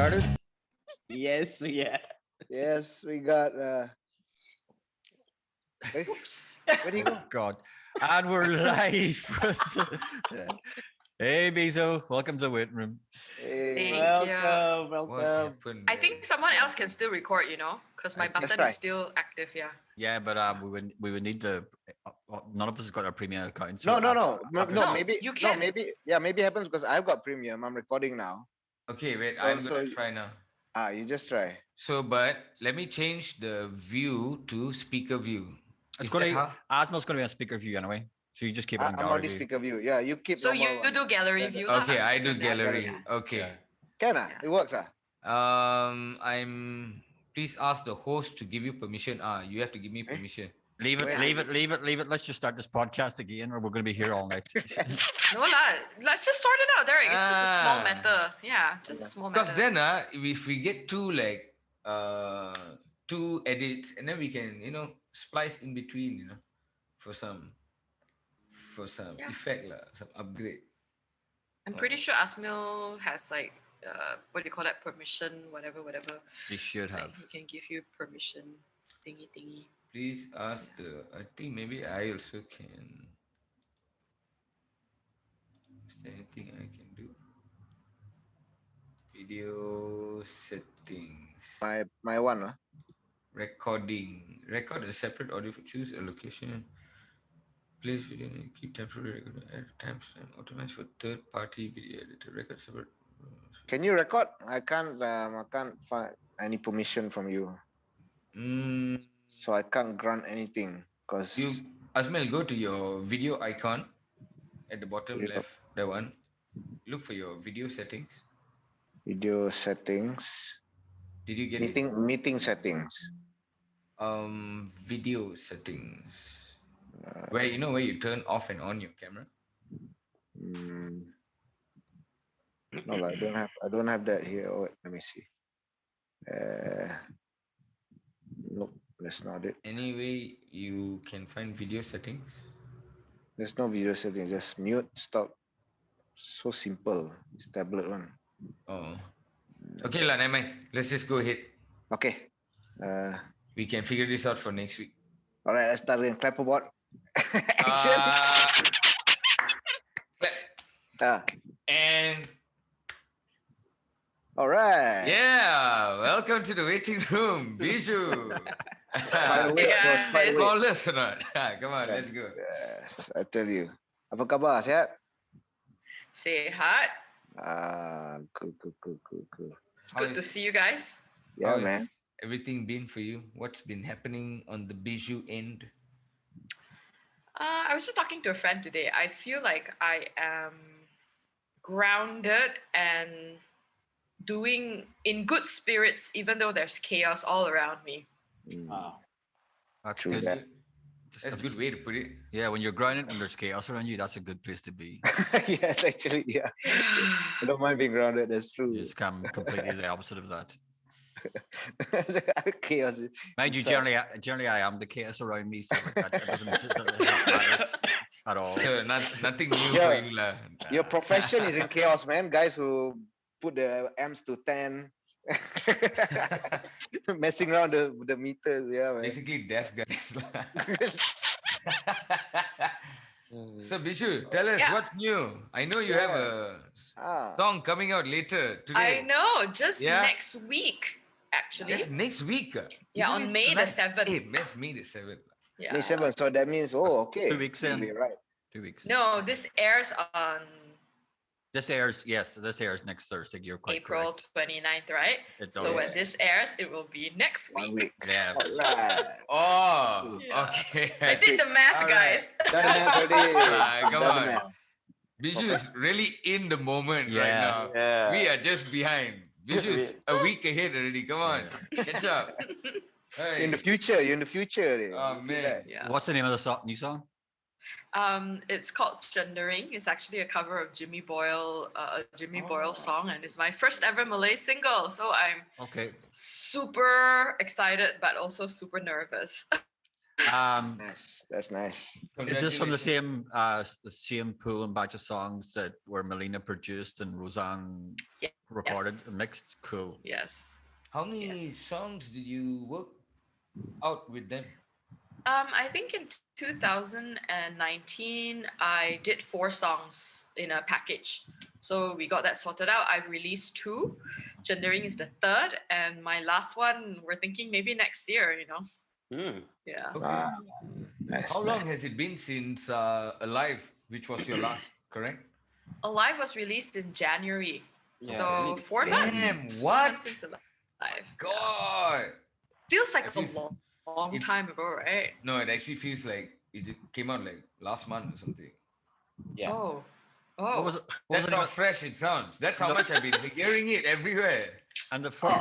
started? Yes, yeah. Yes, we got. Hey, where do you go? Oh, God. And we're live. Hey, Bihzhu. Welcome to the waiting room. Hey, Thank you. Welcome. What happened? I think someone else can still record, because my I think- button Let's is still active. Yeah. Yeah, but we would need the. None of us has got our premium account. no, No, maybe you no, can. maybe maybe it happens because I've got premium. I'm recording now. Okay, wait. Oh, I'm so gonna you- try now. You just try. So, but let me change the view to speaker view. It's Is going that to. how? Asma's going to be a speaker view anyway. So you just keep it on I'm gallery already view. speaker view. Yeah, you keep. So you normal one. do gallery Then- view. lah. Okay, I do Yeah. gallery. Yeah. Okay. Can Yeah. It works I'm. Please ask the host to give you permission. You have to give me Eh? permission. Leave it, Wait. leave it. Let's just start this podcast again, or we're going to be here all night. No lah. Let's just sort it out, Derek. It's just a small Ah. matter. Yeah, just a small matter. Because then, if we get two edits, and then we can splice in between, for some Yeah. effect lah, some upgrade. I'm pretty sure Asmil has what do you call that? Permission, whatever. We should have. He can give you permission, thingy. Please ask I think maybe I also can. Is there anything I can do? Video settings. my one. Recording. Record a separate audio. Choose a location. Place video and keep temporary record at timestamp. Optimize for third-party video editor. Record separate. Can you record? I can't find any permission from you, so I can't grant anything. Cause You Asmel, go to your video icon at the bottom Video. left. That one. Look for your video settings. video settings, Did you get meeting settings. it? Video settings. Where you turn off and on your camera. No, I don't have that here. Oh, wait, let me see. Nope, that's not it. Anyway, you can find video settings. There's no video settings. Just mute, stop. So simple. It's tablet one. Oh. Okay, lah, never mind. Let's just go ahead. Okay. We can figure this out for next week. All right. Let's start again. Clapperboard. Action. Clap. And All right. yeah, welcome to the waiting room, Bihzhu. Spider wave, Yeah, no, spider wave. Call us or not? Come on, let's go. Yes, I tell you. Apa khabar? Sihat? Sehat. Cool. It's How good to is- see you guys. Yeah, How man. has everything been for you? What's been happening on the Bihzhu end? I was just talking to a friend today. I feel like I am grounded and doing in good spirits, even though there's chaos all around me. That's True good. that. That's a good way to put it. Yeah, when you're grounded, when there's chaos around you, that's a good place to be. Yes, actually, yeah. I don't mind being grounded. That's true. You just come completely the opposite of that. Chaos. Mind you, So- generally I am the chaos around me, so that doesn't help matters at all. So nothing new Yeah. for you, lah. Your profession is in chaos, man. Guys who put the amps to 10, messing around the meters. Yeah, man. Basically, deaf guys. lah. So Bihzhu, tell us Yeah. what's new. I know you have a Ah, song coming out later today. I know, just Yeah. next week, actually. That's next week. Yeah, Isn't on it May the tonight? 7th. Hey, that's May the 7th. Yeah. May 7. So that means, okay. 2 weeks in. You're right. 2 weeks. No, this airs on This airs next Thursday. You're quite April correct. 29th, right? It So does. when this airs, it will be next 1 week. week. Yeah. All right. Oh, Yeah. okay. I did the math, All right. guys. Done the math already. Come Done the on. math. Bihzhu is really in the moment right Yeah. now. Yeah. We are just behind. Bihzhu is a week ahead already. Come on, catch up. Hey. In the future, you're in the future. Oh, man. Yeah. What's the name of the new song? It's called Gendering. It's actually a cover of Jimmy Boyle, a Jimmy Boyle Oh. song, and it's my first ever Malay single. So I'm Okay. super excited, but also super nervous. Nice. That's nice. Is this from the Congratulations. same pool and batch of songs that were Melina produced and Roseanne recorded, Yes. mixed. Cool. Yes. How many Yes. songs did you work out with them? I think in 2019, I did 4 songs in a package. So we got that sorted out. I've released 2. Gendering is the 3rd, and my last one, we're thinking maybe next year, Yeah. Okay. Ah, nice. How nice. long has it been since Alive, which was your last, correct? Alive was released in January. Yeah, So really. 4 months. Damn, 4 what? months into Alive. Yeah. God. Feels like It a feels- long it- time ago, right? No, it actually feels like it came out like last month or something. Yeah. Oh. What was it? What was That's the how name fresh it sounds. That's how No. much I've been hearing it everywhere. and the Thank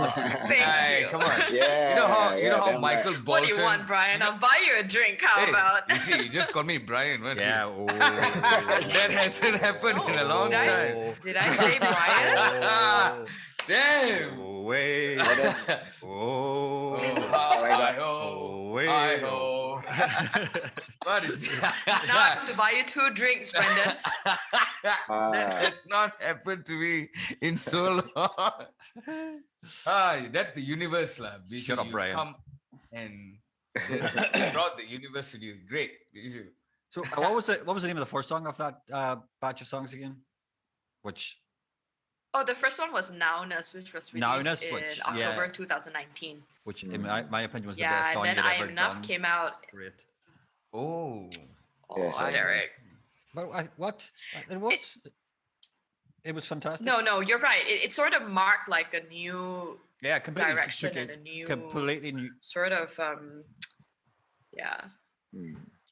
Hey, you. come on. Yeah. You know how damn right. Michael What Bolton. do you want, Brian? I'll buy you a drink. How Hey, about? you see, you just called me Brian. What's Yeah. this? Oh. That hasn't happened in a Oh, long did I? time. Did I say Brian? Oh. Damn. Oh, wait. Oh, Oh. hi-ho, wait. hi-ho. What is Now I have to buy you 2 drinks, Brendan. That has not happened to me in so long. That's the universe, lah. Bihzhu. Shut up, You Brian. Come and just brought the universe to you. Great, Bihzhu. So what was the name of the first song of that batch of songs again? Which Oh, the first one was Nowness, which was released Nowness, in which- October yeah. 2019. in my opinion was the Yeah, best and song then you'd I ever Am Enough done. came out. Great. Oh, Oh, Yes, I- Derek. But what? It was fantastic. No, you're right. It sort of marked like a new Yeah, completely direction took and it a new completely new. sort of yeah.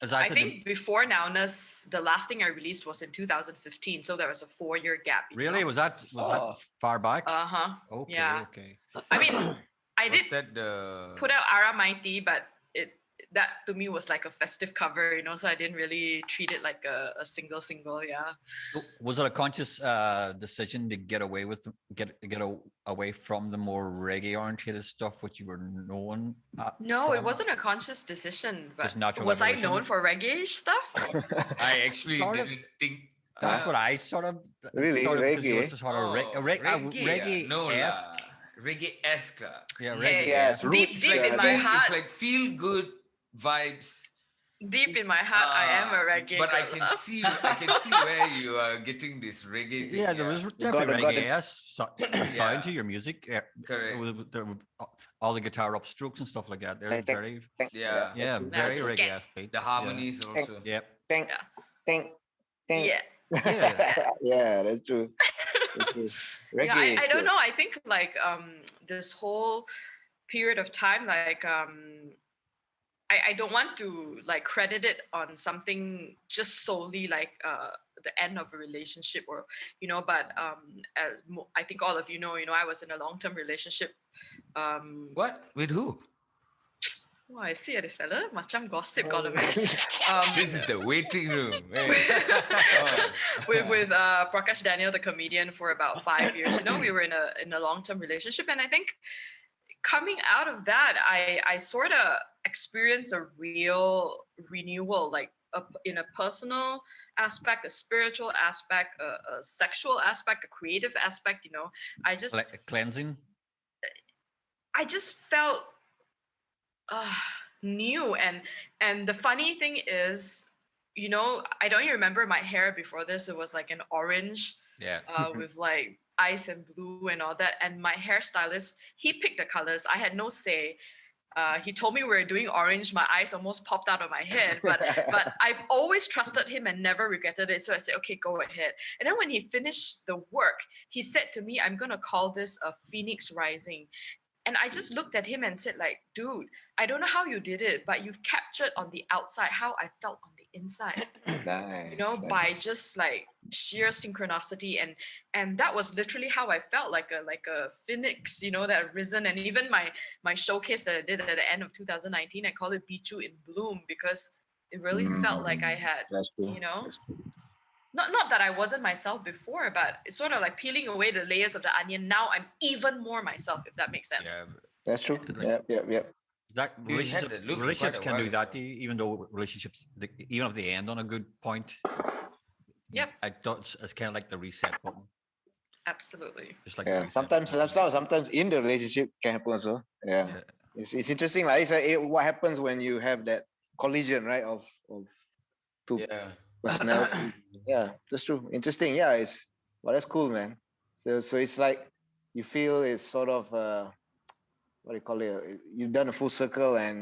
As I I said, think before Nowness, the last thing I released was in 2015, so there was a 4-year gap. really was that Oh. far back? Uh-huh. Okay, yeah. okay. I mean, I was did that the? put out Ara Mighty, but that to me was like a festive cover, so I didn't really treat it like a single, yeah. So was it a conscious decision to get away away from the more reggae oriented stuff which you were known? No, it from? wasn't a conscious decision, but Just natural was I evolution? known for reggae stuff? I actually Sort of. didn't think. That's what I sort of Really? Reggae? Sort of reggae lah. Reggae-esque. lah. Yeah, Mm. reggae. Yes, Deep roots, in I my think. heart. It's like feel good vibes. Deep in my heart, I am a reggae But I girl. can see where you are getting this reggae thing. Yeah, there was got definitely it, got it. reggae sound to your music. Correct. There were all the guitar upstrokes and stuff like that. They're I think- very, Yeah. yeah, that's very Nice. reggae beat. The harmonies also. Yep. Think, Yeah. think, think. Yeah. Yeah. Yeah, that's true. That's true. Yeah, Reggae is I don't good. know. I think like this whole period of time, like I don't want to like credit it on something just solely like the end of a relationship or but I think all of I was in a long-term relationship. What? With who? Oh, I see this fella macam gossip Oh. column. This is the waiting room. Hey. Oh. with Prakash Daniel, the comedian, for about 5 years. We were in a long-term relationship, and I think coming out of that, I sort of experienced a real renewal, like in a personal aspect, a spiritual aspect, a sexual aspect, a creative aspect. I just Like cleansing. I just felt new, and the funny thing is, I don't even remember my hair before this. It was like an orange Yeah. with like ice and blue and all that. And my hairstylist, he picked the colors. I had no say. He told me we were doing orange. My eyes almost popped out of my head, but I've always trusted him and never regretted it. So I said, okay, go ahead. And then when he finished the work, he said to me, I'm gonna call this a Phoenix Rising. And I just looked at him and said, like, dude, I don't know how you did it, but you've captured on the outside how I felt on the inside. Nice. By nice. just like sheer synchronicity, and that was literally how I felt, like a phoenix, that had risen. And even my showcase that I did at the end of 2019, I called it Bihzhu in Bloom, because it really felt like I had, That's true. know, That's true. not that I wasn't myself before, but it's sort of like peeling away the layers of the onion. Now I'm even more myself, if that makes sense. Yeah. That's true. Like- Yep. That You had that look for relationships quite a can do while, that, so. even though relationships, even if they end on a good point. Yep. I thought it's kind of like the reset button. Absolutely. Just like Yeah, you said. sometimes in the relationship can happen also. Yeah, Yeah. it's interesting. Like what happens when you have that collision, right? Of two Yeah. personalities. Yeah, that's true. Interesting. Yeah, that's cool, man. So it's like you feel it's sort of what do you call it? You've done a full circle, and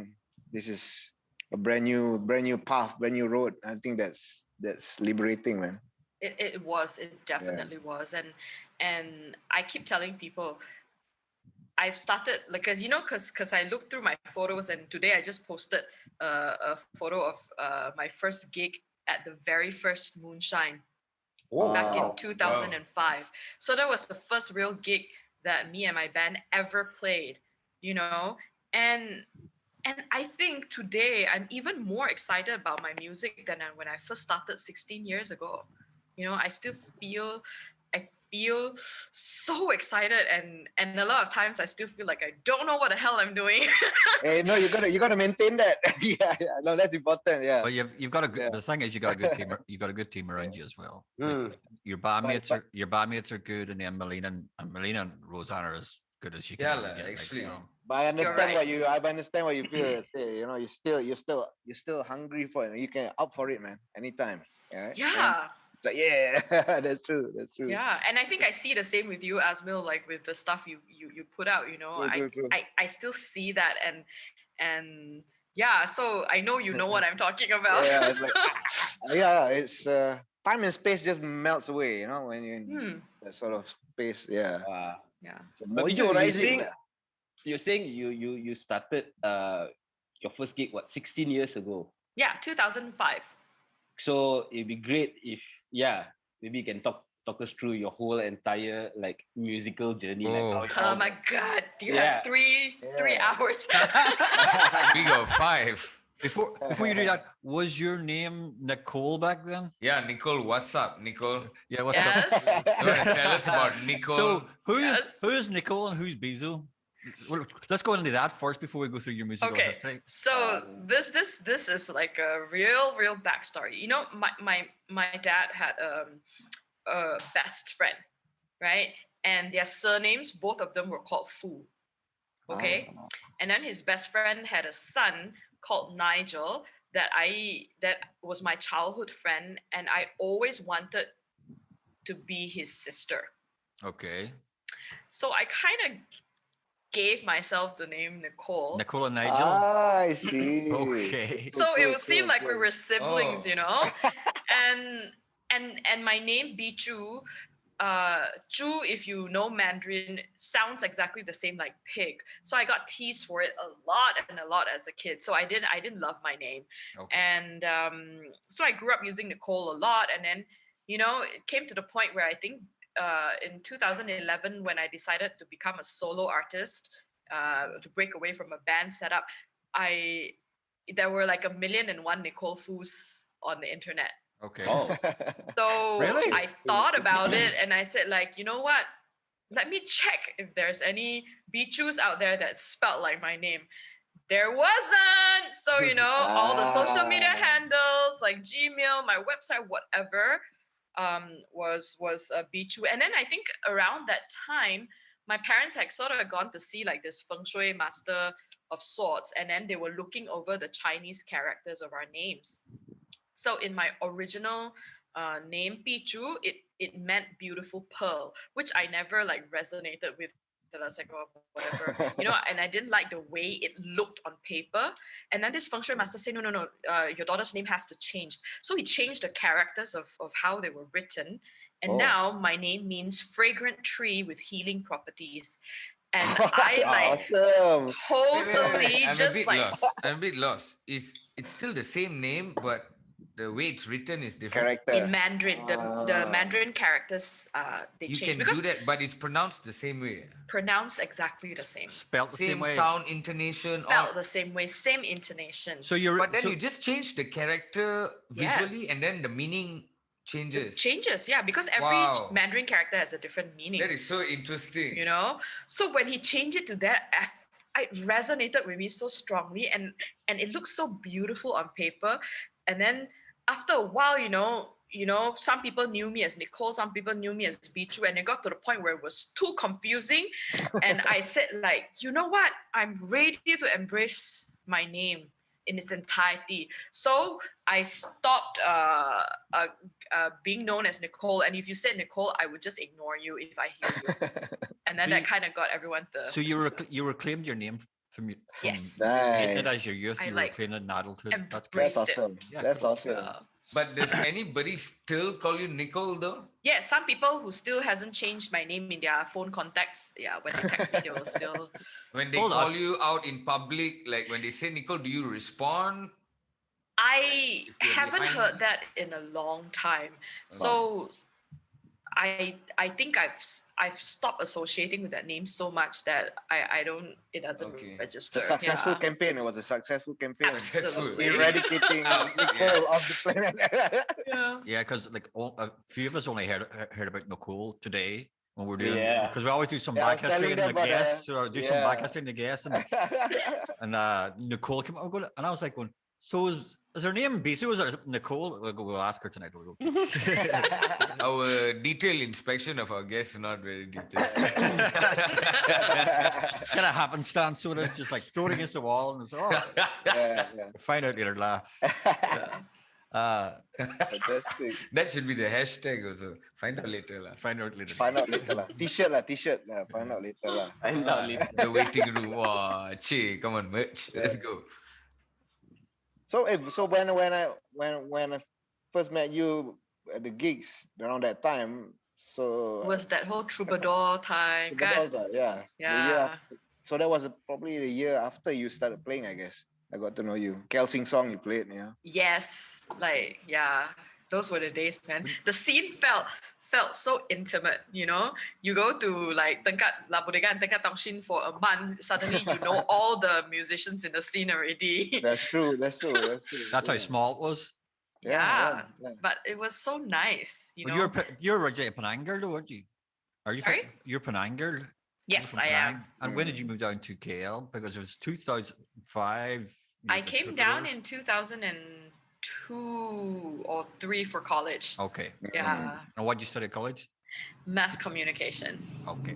this is a brand new path, brand new road. I think that's liberating, man. It definitely was. And I keep telling people, I've started like, cause I looked through my photos, and today I just posted a photo of my first gig at the very first Moonshine back in Wow. 2005. So that was the first real gig that me and my band ever played, you know, and and I think today I'm even more excited about my music than when I first started 16 years ago. I still feel so excited, and a lot of times I still feel like I don't know what the hell I'm doing. Hey, no, you gotta maintain that. Yeah. No, that's important. Yeah. But you've got a good. Yeah. The thing is, you got a good team. You got a good team around you as well. Mm. Your But- bandmates are good, and then Melina and Rosanna are as good as you can Yeah, ever lah, get. actually. So. But I understand right. I understand what you feel. Say, you're still hungry for it. You can up for it, man. Anytime. Yeah. And Yeah. it's like, yeah, that's true. That's true. Yeah, and I think I see the same with you, Asmil, like with the stuff you put out. True. I still see that, and yeah, so I know you know what I'm talking about. Yeah, it's like yeah, it's time and space just melts away, when you're in Hmm. that sort of space. Yeah. Yeah. So But Mojo Bihzhu, Rising. you're saying you started your first gig 16 years ago. Yeah, 2005. So it'd be great if maybe you can talk us through your whole entire like musical journey, like how Oh. it Oh all my God, you Yeah. have three Yeah. hours. We go 5. Before you do that, was your name Nicole back then? Yeah, Nicole, what's up, Nicole? Yeah. What's Yes. up? You want to tell us about Nicole? So Yes. who's Nicole and who's Bihzhu? Well, let's go into that first before we go through your musical Okay. history. So this is like a real backstory. My dad had a best friend, right? And their surnames, both of them were called Fu. Okay. And then his best friend had a son called Nigel that was my childhood friend, and I always wanted to be his sister. Okay. So I kind of gave myself the name Nicole. Nicole and Nigel. I see. Okay. So it Cool, would seem like we cool. were siblings, Oh. and my name Bihzhu, Zhu, if you know Mandarin, sounds exactly the same like pig. So I got teased for it a lot as a kid. So I didn't love my name, Okay. and so I grew up using Nicole a lot, and then it came to the point where I think in 2011 when I decided to become a solo artist, to break away from a band setup, there were like 1,000,001 Nicole Foos on the internet. Okay. Oh. So Really? I thought about it and I said, like, you know what? Let me check if there's any Bihzhus out there that spelled like my name. There wasn't. So, all the social media handles like Gmail, my website, whatever, was Bihzhu. And then I think around that time, my parents had sort of gone to see like this feng shui master of sorts, and then they were looking over the Chinese characters of our names. So in my original name Bihzhu, it meant beautiful pearl, which I never like resonated with. That I was like, oh, whatever, and I didn't like the way it looked on paper. And then this feng shui master said, no, your daughter's name has to change. So he changed the characters of how they were written. And now my name means fragrant tree with healing properties. And I like Awesome. totally I'm a just bit like lost. I'm a bit lost. It's still the same name, but the way it's written is different. Character. in Mandarin, the Mandarin characters they You change can because do that, but it's pronounced the same way. pronounced exactly the same, Spelled the same Same way. sound, intonation, spelled all. the same way, same intonation. So you're. But then so, you just change the character visually, Yes. and then the meaning It changes. changes, yeah, because every Wow. Mandarin character has a different meaning. That is so interesting. So when he changed it to that, it resonated with me so strongly, and it looks so beautiful on paper. And then after a while, some people knew me as Nicole, some people knew me as Bihzhu, and it got to the point where it was too confusing. And I said, like, you know what? I'm ready to embrace my name in its entirety. So I stopped being known as Nicole. And if you said Nicole, I would just ignore you if I hear you. And then So that kind of got everyone to. So you reclaimed your name from Yes. hating it Nice. as your youth. I You reclaimed it in adulthood. That's good. That's embraced it. awesome. Yeah, That's cool. awesome. But does anybody still call you Nicole though? Yeah, some people who still hasn't changed my name in their phone contacts. Yeah, when they text me, they will still. When they Hold call on. you out in public, like when they say Nicole, do you respond? I If they're haven't behind heard you? that in a long time. So I think I've stopped associating with that name so much that I don't, it doesn't Okay. register. It's a successful Yeah. campaign. It was a successful campaign. Successful. Eradicating Nicole off the planet. Yeah. Yeah, because like a few of us only heard about Nicole today when we're doing, Yeah. because we always do some Yeah, I back was history telling and them the about guests, or do some back yeah. history and the guests, and Nicole came up, and I was like going, so is her name Bihzhu? Is it Nicole? We'll ask her tonight. We'll go, okay. Our detailed inspection of our guests is not very detailed. Kind of happenstance, so it's just like throw it against the wall and it's yeah. find out later, laugh. Fantastic. That should be the hashtag also. Find out later. lah. Find out later. Find out later lah. T-shirt lah. Find out later lah. Find out later. The waiting room. Wow, che, come on, merch. Let's go. So when I first met you at the gigs around that time, so Was that whole troubadour time? Kan? yeah. The year Yeah. after, so that was probably the year after you started playing, I guess. I got to know you. Kelsing song you played, yeah. Yes, like yeah, those were the days, man. The scene felt so intimate, You go to like Tengkat La Bodega and Tengkat Tongshin for a month, suddenly you know all the musicians in the scene already. That's true. That's how small it was. Yeah. But it was so nice, But you're originally a Penang girl, though, weren't you? Are you? Sorry? You're Penang girl. Yes, from I Penang? am. And when did you move down to KL? Because it was 2005. I came down in 2002 or 3 for college. Okay. Yeah, And what did you study at college? mass communication. Okay.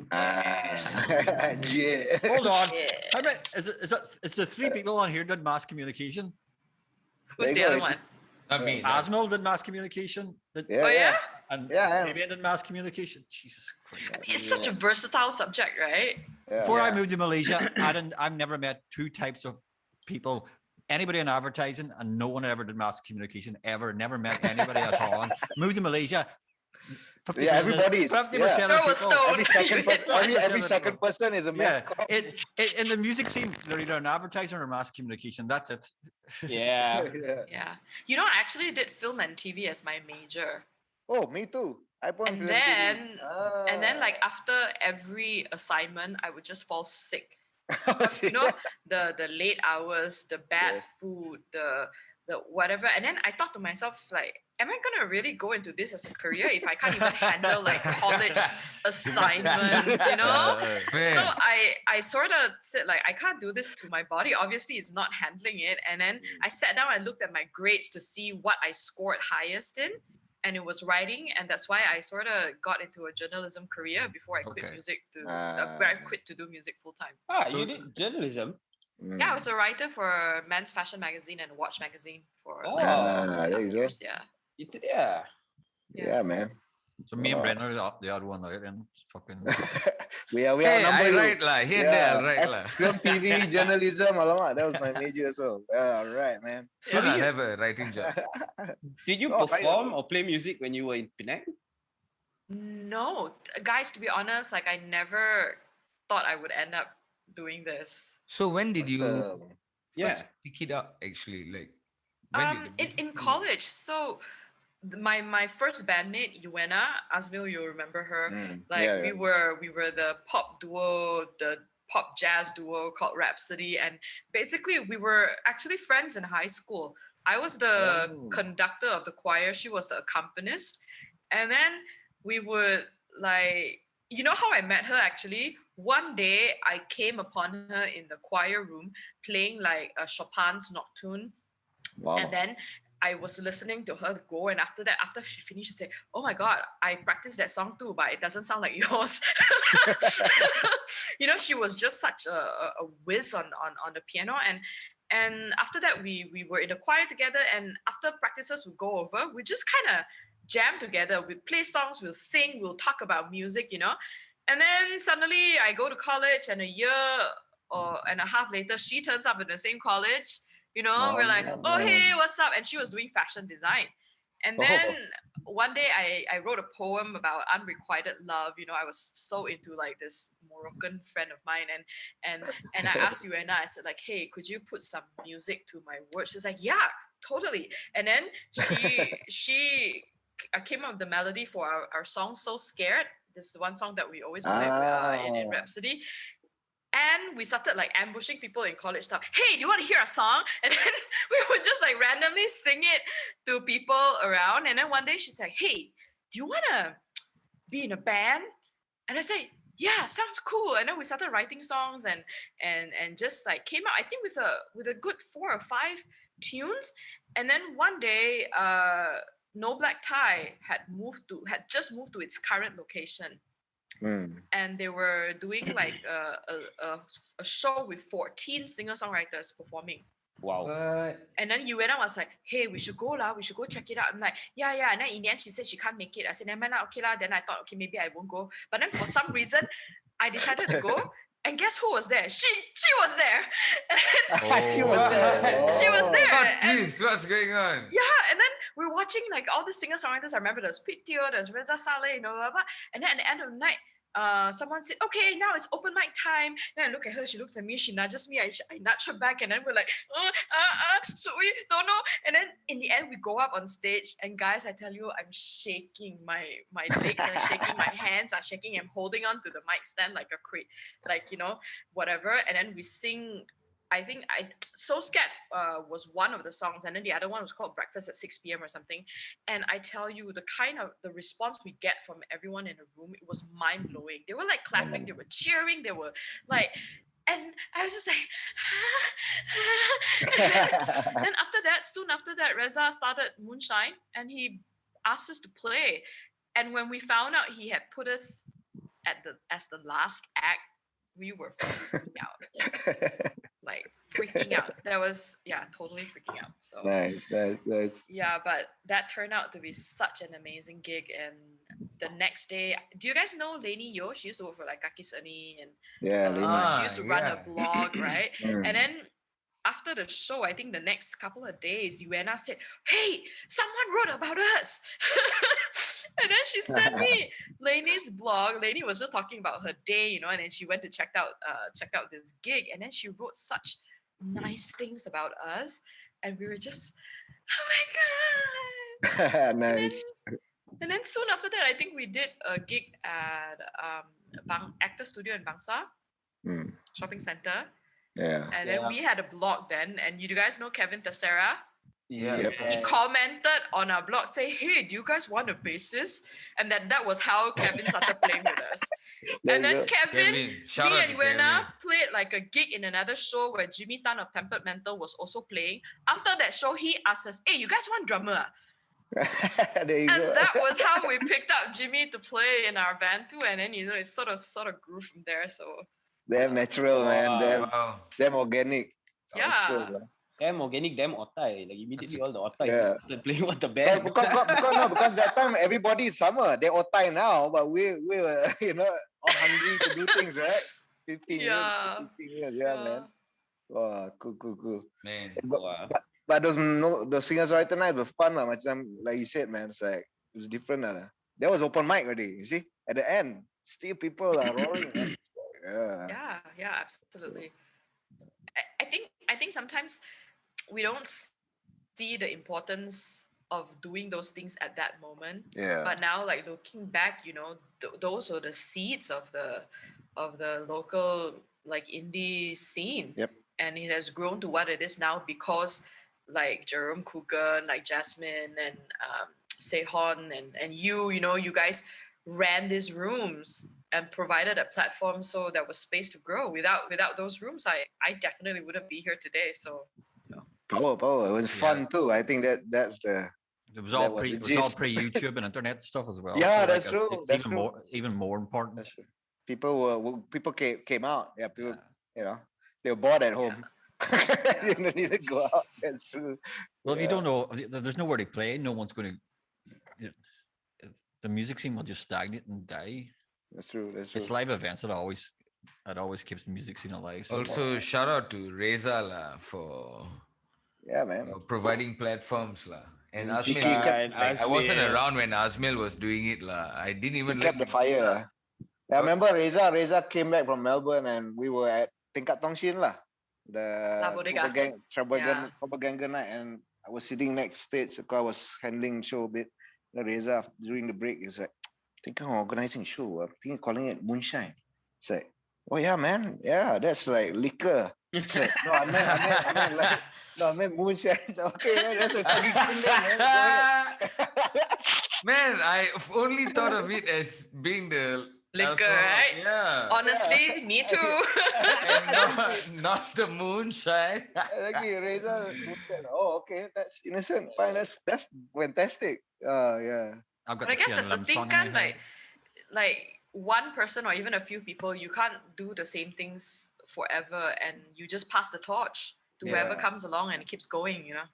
Yeah. Hold on. Yeah. How many? Is the 3 people on here did mass communication? Who's There the you go, other it's- one? Not me. Asmal did mass communication. Yeah, Oh yeah? And Yeah. Fabian did mass communication. Jesus Christ. It's such a versatile subject, right? Before I moved to Malaysia, I've never met 2 types of people. Anybody in advertising, and no one ever did mass communication ever. Never met anybody at all. Moved to Malaysia. 50%, Yeah, everybody is, 50% yeah. of Throw a people. stone. Every second person is a Yeah, mass com. in the music scene, they're either an advertiser or mass communication. That's it. Yeah. Yeah. Yeah. I actually did film and TV as my major. Oh, me too. I put on And film then- TV. And then like after every assignment, I would just fall sick. Ah. The late hours, the bad Yes. food, the whatever. And then I thought to myself, like, am I gonna really go into this as a career if I can't even handle like college assignments, Man. So I sort of said like I can't do this to my body. Obviously, it's not handling it. And then I sat down and looked at my grades to see what I scored highest in, and it was writing. And that's why I sort of got into a journalism career before I quit Okay. music Ah. where I quit to do music full time. You did journalism. Yeah, I was a writer for Men's Fashion Magazine and Watch Magazine for Oh. like There you go. years. Yeah. Itu dia. Yeah, man. So me and Brendan are the other one out, and it's fucking. We are Hey, I number write lah. Here and there, I write lah. Film, TV, journalism, alamak, that was my major. So, all right, man. Soon Yeah. I'll have a writing job. Did you Oh, perform or play music when you were in Penang? No, guys, to be honest, like I never thought I would end up doing this. So when did you Yeah. first pick it up? Actually, like when did In college, so my first bandmate Yuena, Asmil, you remember her? Like we were the pop duo, the pop jazz duo called Rhapsody, and basically we were actually friends in high school. I was the conductor of the choir, she was the accompanist, and then we would like, how I met her actually? One day I came upon her in the choir room playing like a Chopin's Nocturne, Wow. and then I was listening to her go, and after that, after she finished, she said, "Oh my God, I practiced that song too, but it doesn't sound like yours." She was just such a whiz on the piano, and after that, we were in the choir together, and after practices would go over, we just kind of jam together. We play songs, we'll sing, we'll talk about music, and then suddenly I go to college, and a year or and a half later, she turns up in the same college. We're like, "Oh, hey, what's up?" And she was doing fashion design. And then one day I wrote a poem about unrequited love. I was so into like this Moroccan friend of mine, and I asked Yuena, I said like, "Hey, could you put some music to my words?" She's like, "Yeah, totally." And then she came up with the melody for our song "So Scared." This is one song that we always play in Rhapsody. And we started like ambushing people in college stuff. "Hey, do you want to hear a song?" And then we would just like randomly sing it to people around. And then one day she's like, "Hey, do you want to be in a band?" And I said, "Yeah, sounds cool." And then we started writing songs and just like came out, I think, with a good 4 or 5 tunes. And then one day, No Black Tie had just moved to its current location. And they were doing like a show with 14 singer-songwriters performing. Wow. And then Yuena was like, "Hey, we should go lah. We should go check it out." I'm like, "Yeah, yeah." And then in the end, she said she can't make it. I said, "Never mind lah, okay lah." Then I thought, okay, maybe I won't go. But then for some reason, I decided to go. And guess who was there? She was there. She was there. She was there. What's going on? Yeah, and then we're watching like all the singer-songwriters. I remember there's Pete Teo, there's Reza Saleh, blah, blah, blah. And then at the end of the night, someone said, "Okay, now it's open mic time." Then I look at her, she looks at me, she nudges me, I nudge her back, and then we're like, so we don't know. And then in the end, we go up on stage, and guys, I tell you, I'm shaking. My legs are shaking, my hands are shaking. I'm holding on to the mic stand like a crate, like, whatever. And then we sing. I think So Scared was one of the songs, and then the other one was called Breakfast at 6 p.m. or something. And I tell you, the response we get from everyone in the room, it was mind blowing. They were like clapping, they were cheering, they were like, and I was just like, then soon after that, Reza started Moonshine, and he asked us to play. And when we found out he had put us as the last act, we were freaking out. Like freaking out. That was, totally freaking out. So nice. Yeah, but that turned out to be such an amazing gig. And the next day, do you guys know Lainey Yo? She used to work for like Kaki Seni, and she used to run a blog, right? And then after the show, I think the next couple of days, Yuena said, "Hey, someone wrote about us." And then she sent me Lainey's blog. Lainey was just talking about her day, and then she went to check out this gig, and then she wrote such nice things about us, and we were just, oh my God. Nice. And then soon after that, I think we did a gig at Actor Studio in Bangsa Shopping Center. Yeah. And then we had a blog then, and you guys know Kevin Tessera? Yeah. He commented on our blog, say, "Hey, do you guys want a bassist?" And that was how Kevin started playing with us. And then Kevin, me and Yuena played like a gig in another show where Jimmy Tan of Tempered Mental was also playing. After that show, he asked us, "Hey, you guys want drummer?" That was how we picked up Jimmy to play in our band too. And then it sort of grew from there. So damn natural, man. Damn organic. Yeah. Awesome, damn organic, damn otai. Like immediately all the otai started playing with the But band. because that time everybody is summer. They're otai now, but we were all hungry to do things, right? 15 years, man. Wow, cool. Man. But those singers-songwriter nights were fun lah. Macam like you said, man, it's like it was different lah. That was open mic already. You see, at the end, still people are roaring. Man. Yeah, absolutely. I think sometimes we don't see the importance of doing those things at that moment. Yeah. But now, like looking back, those are the seeds of the local like indie scene. Yep. And it has grown to what it is now because like Jerome Coogan, like Jasmine and Sehon and you guys ran these rooms and provided a platform so there was space to grow. Without those rooms, I definitely wouldn't be here today. So Power. It was Yeah. fun too. I think that's the. It was That all was pre the it was all gist. pre-YouTube and internet stuff as well. Yeah, So that's like true. it's That's even true. more important. That's true. People came out. Yeah, people. Yeah. They were bored at Yeah. home. They didn't need to go out. That's true. Well, if you Yeah. don't know, there's nowhere to play. No one's going to. The music scene will just stagnate and die. That's true. That's true. It's live events that always keeps the music scene alive. So Also, shout out to Reza lah for Yeah, man. providing platforms lah. And Azmil, He kept- and I wasn't Azmil. around when Azmil was doing it lah. I didn't He even kept the learn. fire. I What? remember Reza came back from Melbourne and we were at Tingkat Tongshin lah. La Bodega. Propaganda night, and I was sitting next stage because I was handling show a bit. Reza during the break, he was like, I think I'm organizing show. I think calling it Moonshine. It's like, oh yeah, man. Yeah, that's like liquor. It's like, no, I meant like, no, I meant moonshine. It's like, okay, man, that's a fucking cool name, man. Go ahead. Man, I only thought of it as being the Liquor, alcohol. right? Yeah. Honestly, me too. And not the moonshine. Exactly, Reza. Moonshine. Oh, okay, that's innocent. Fine, that's fantastic. Yeah. I've got But I guess Kian that's the Lim thing, song in my kan, head. like one person or even a few people, you can't do the same things forever, and you just pass the torch to whoever Yeah. comes along, and it keeps going. You know.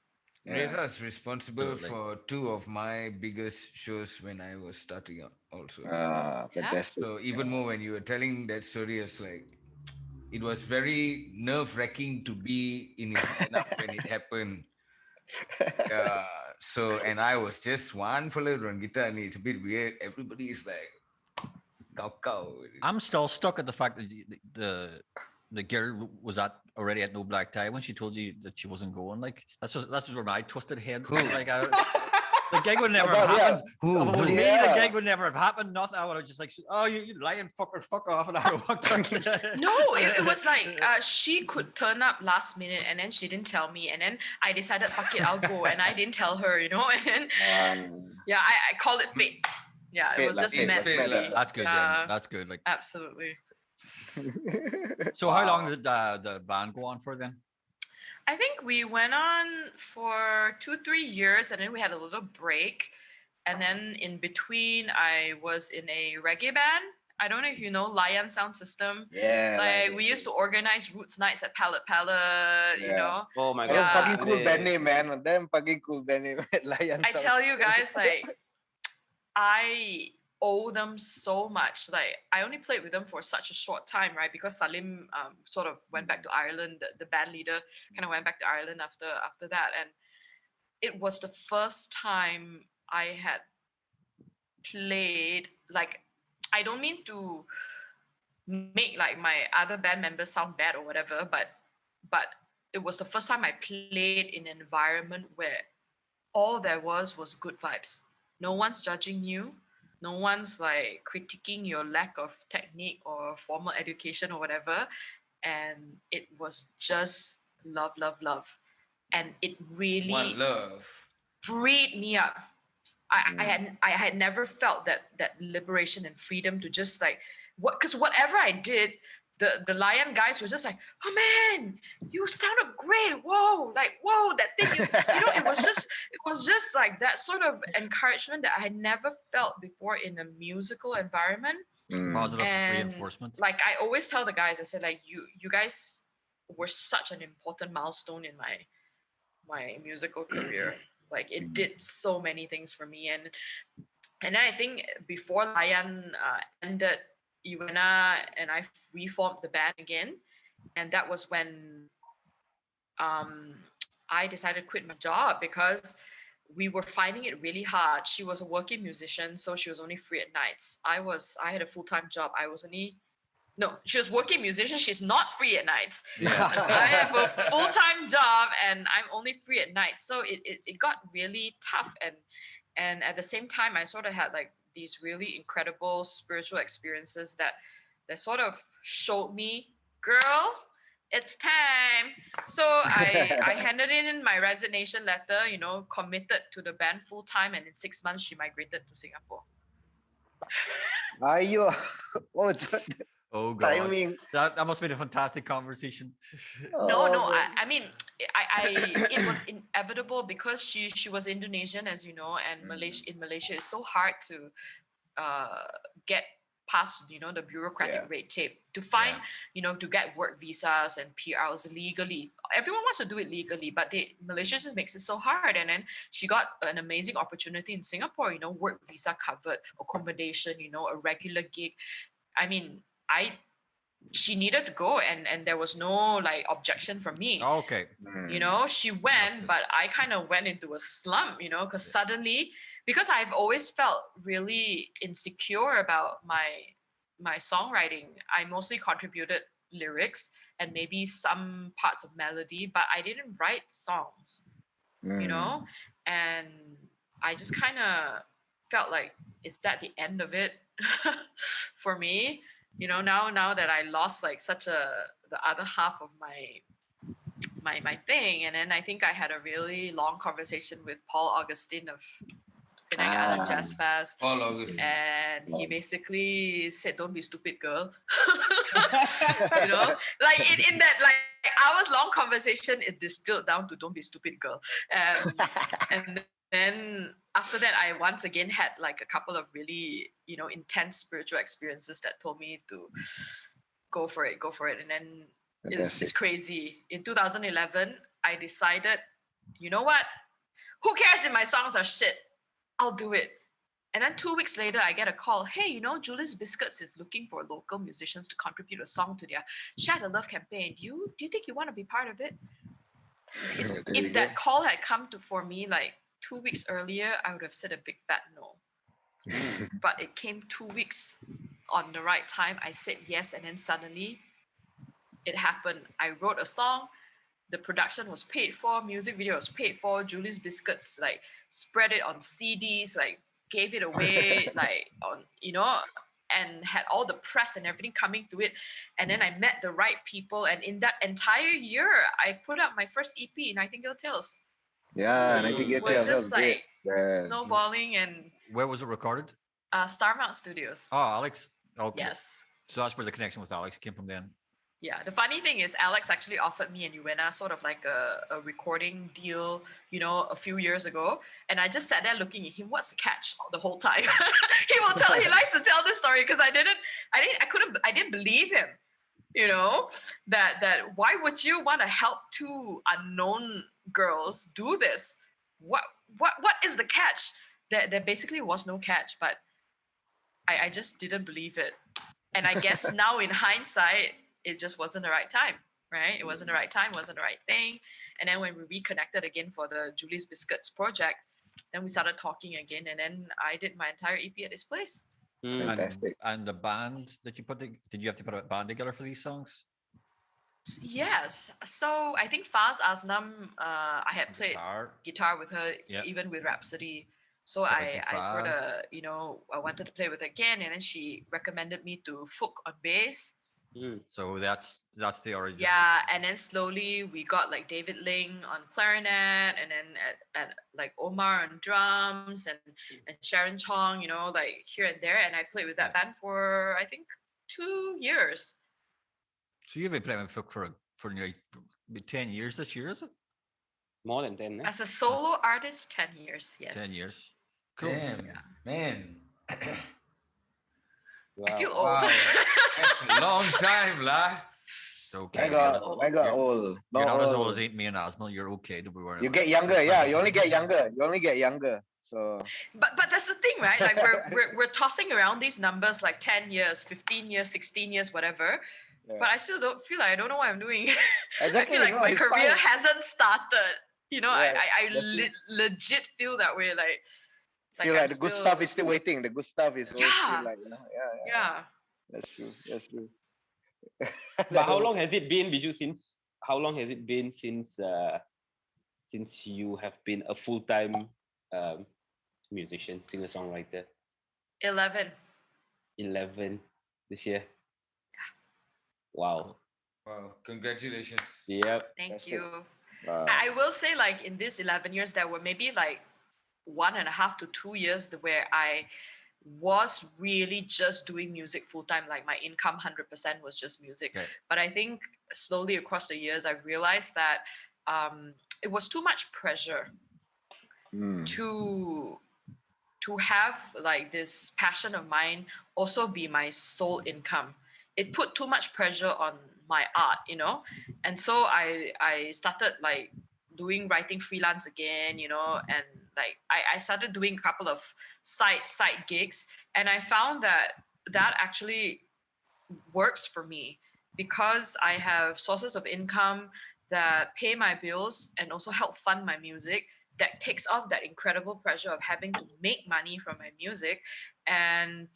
Reza is responsible Totally. for 2 of my biggest shows when I was starting out also. Fantastic. So even more when you were telling that story, it's like it was very nerve-wracking to be in his lineup when it happened. So and I was just one fellow on guitar, and it's a bit weird. Everybody is like cow. I'm still stuck at the fact that the girl was already at No Black Tie when she told you that she wasn't going. Like that's where my twisted head. Who? Like the gig would never have About- yeah. happened. Who? If it was me, the Yeah. gig would never have happened. Nothing. I would have just like, oh, you lying fucker, fuck off, and I would have walked out. No, it was like she could turn up last minute, and then she didn't tell me, and then I decided, fuck it, I'll go, and I didn't tell her, you know, and then yeah, I call it fate. Yeah, Fate it was lah, just fate, meant to fate be. lah. That's good. Yeah, Then. That's good. Like, absolutely. so how long did the band go on for then? I think we went on for 2-3 years, and then we had a little break. And then in between, I was in a reggae band. I don't know if you know Lion Sound System. Yeah. Like we used to organize roots nights at Palette Palette, you Yeah. know. Oh my That was god. fucking cool Hey. band name, man. Damn fucking cool band name. Lion I Sound. tell you guys, like, I owe them so much. Like, I only played with them for such a short time, right? Because Salim sort of went back to Ireland. The band leader kind of went back to Ireland after that, and it was the first time I had played. Like, I don't mean to make like my other band members sound bad or whatever, but it was the first time I played in an environment where all there was good vibes. No one's judging you. No one's like critiquing your lack of technique or formal education or whatever. And it was just love. And it really One love. freed me up. I had never felt that liberation and freedom to just like because whatever I did, the Lion guys were just like, oh man, you sounded great. Whoa, that thing, you know, it was just like that sort of encouragement that I had never felt before in a musical environment. Positive And reinforcement. like I always tell the guys, I said like you guys were such an important milestone in my musical career. Like it did so many things for me, and then I think before Lion ended, Iwena and I reformed the band again, and that was when I decided to quit my job because we were finding it really hard. She was a working musician, so she was only free at nights. I had a full-time job. She was working musician. She's not free at nights. I have a full-time job and I'm only free at night. So it got really tough. And at the same time, I sort of had like these really incredible spiritual experiences that sort of showed me, girl, it's time. So I handed in my resignation letter, you know, committed to the band full-time, and in 6 months she migated to Singapore. Are you? What was that? Oh God, Timing. that must have been a fantastic conversation. No, Oh, man. I mean, it was inevitable because she was Indonesian, as you know, and Malaysia it's so hard to get past, the bureaucratic Yeah. red tape to find, Yeah. to get work visas and PRs legally. Everyone wants to do it legally, but Malaysia just makes it so hard. And then she got an amazing opportunity in Singapore, work visa covered, accommodation, a regular gig. I mean, she needed to go, and there was no like objection from me. Okay. She That's went, good. but I kind of went into a slump, because suddenly, because I've always felt really insecure about my songwriting. I mostly contributed lyrics and maybe some parts of melody, but I didn't write songs, and I just kind of felt like, is that the end of it for me? Now that I lost like the other half of my thing. And then I think I had a really long conversation with Paul Augustine of Penang Island Jazz Fest. All August. And he basically said, "Don't be stupid, girl." Like in that like hours long conversation, it distilled down to "Don't be stupid, girl." And then after that, I once again had like a couple of really, intense spiritual experiences that told me to go for it. And then it's crazy. In 2011, I decided, you know what? Who cares if my songs are shit? I'll do it. And then 2 weeks later, I get a call. Hey, Julie's Biscuits is looking for local musicians to contribute a song to their Share the Love campaign. Do you think you want to be part of it? If that call had come for me like 2 weeks earlier, I would have said a big fat no. But it came 2 weeks on the right time. I said yes, and then suddenly it happened. I wrote a song. The production was paid for. Music video was paid for. Julie's Biscuits like spread it on CDs, like gave it away, like on and had all the press and everything coming to it. And then I met the right people. And in that entire year, I put out my first EP, Nightingale Tales. Yeah, Nightingale It was Tales. just like Yeah. snowballing. And Where was it recorded? Starmount Studios. Oh, Alex. Okay. Yes. So that's where the connection with Alex came from then. Yeah, the funny thing is Alex actually offered me and Uena sort of like a recording deal, a few years ago. And I just sat there looking at him, what's the catch the whole time? He likes to tell this story because I didn't believe him, that why would you want to help two unknown girls do this? What is the catch? There basically was no catch, but I just didn't believe it. And I guess now in hindsight, it just wasn't the right time, right? It wasn't the right time, wasn't the right thing. And then when we reconnected again for the Julie's Biscuits project, then we started talking again. And then I did my entire EP at this place. Fantastic. And the band that you did you have to put a band together for these songs? Yes. So I think Faz Asnam, I had played guitar with her, even with Rhapsody. So I sort of, I wanted to play with her again. And then she recommended me to Fook on bass. So that's the origin. Yeah, and then slowly we got like David Ling on clarinet, and then at like Omar on drums, and Sharon Chong, like here and there. And I played with that band for I think 2 years. So you've been playing with Fook for nearly 10 years this year, is it? More than 10. As a solo artist, 10 years. Yes. 10 years. Cool. Damn, man. Wow. I feel old. Wow. That's a long time, lah. Okay. I got old. You're not as old as me and Asmal. You're okay. Don't be worried. You get younger, yeah. You only get younger. So. But that's the thing, right? Like we're tossing around these numbers like 10 years, 15 years, 16 years, whatever. Yeah. But I still don't know what I'm doing. Exactly. I feel like my career hasn't started. Yeah, I legit feel that way. Like feel like the good stuff is still waiting. The good stuff is always still like, yeah. That's true. But how long has it been, Bihzhu, since you have been a full-time musician, singer-songwriter? 11 this year. Wow. Congratulations. Yep. Thank you. Wow. I will say, like, in these 11 years, there were maybe like 1.5 to 2 years where I was really just doing music full time. Like my income 100% was just music. Okay. But I think slowly across the years, I've realized that it was too much pressure to have like this passion of mine also be my sole income. It put too much pressure on my art, and so I started like writing freelance again, and like I started doing a couple of side gigs, and I found that actually works for me because I have sources of income that pay my bills and also help fund my music, that takes off that incredible pressure of having to make money from my music, and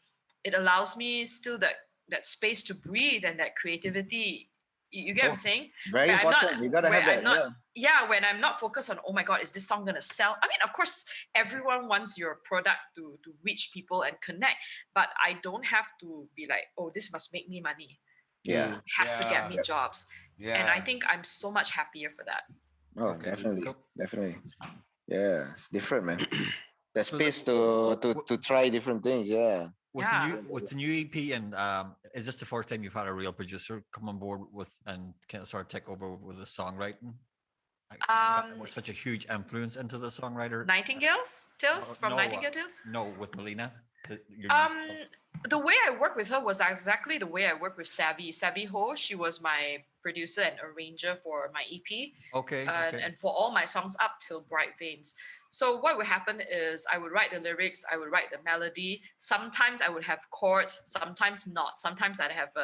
it allows me still that space to breathe and that creativity. You get what I'm saying? Very Where I'm not- important. You gotta where have that. I'm not- yeah, when I'm not focused on, oh my god, is this song gonna sell? I mean, of course everyone wants your product to reach people and connect, but I don't have to be like, oh, this must make me money, Yeah. it has to get me Yep. jobs. Yeah. And I think I'm so much happier for that. Oh, Okay, definitely, cool. definitely. Yeah, it's different, man. There's So space to try different things. Yeah. With Yeah. the new EP, and is this the first time you've had a real producer come on board with and kind of sort of take over with the songwriting? That was such a huge influence into the songwriter. Nightingale's Tales Oh, from no, Nightingale Tales. No, with Melina. The way I worked with her was exactly the way I worked with Savvy Ho. She was my producer and arranger for my EP, Okay. and for all my songs up till Bright Veins. So what would happen is I would write the lyrics, I would write the melody. Sometimes I would have chords, sometimes not. Sometimes I'd have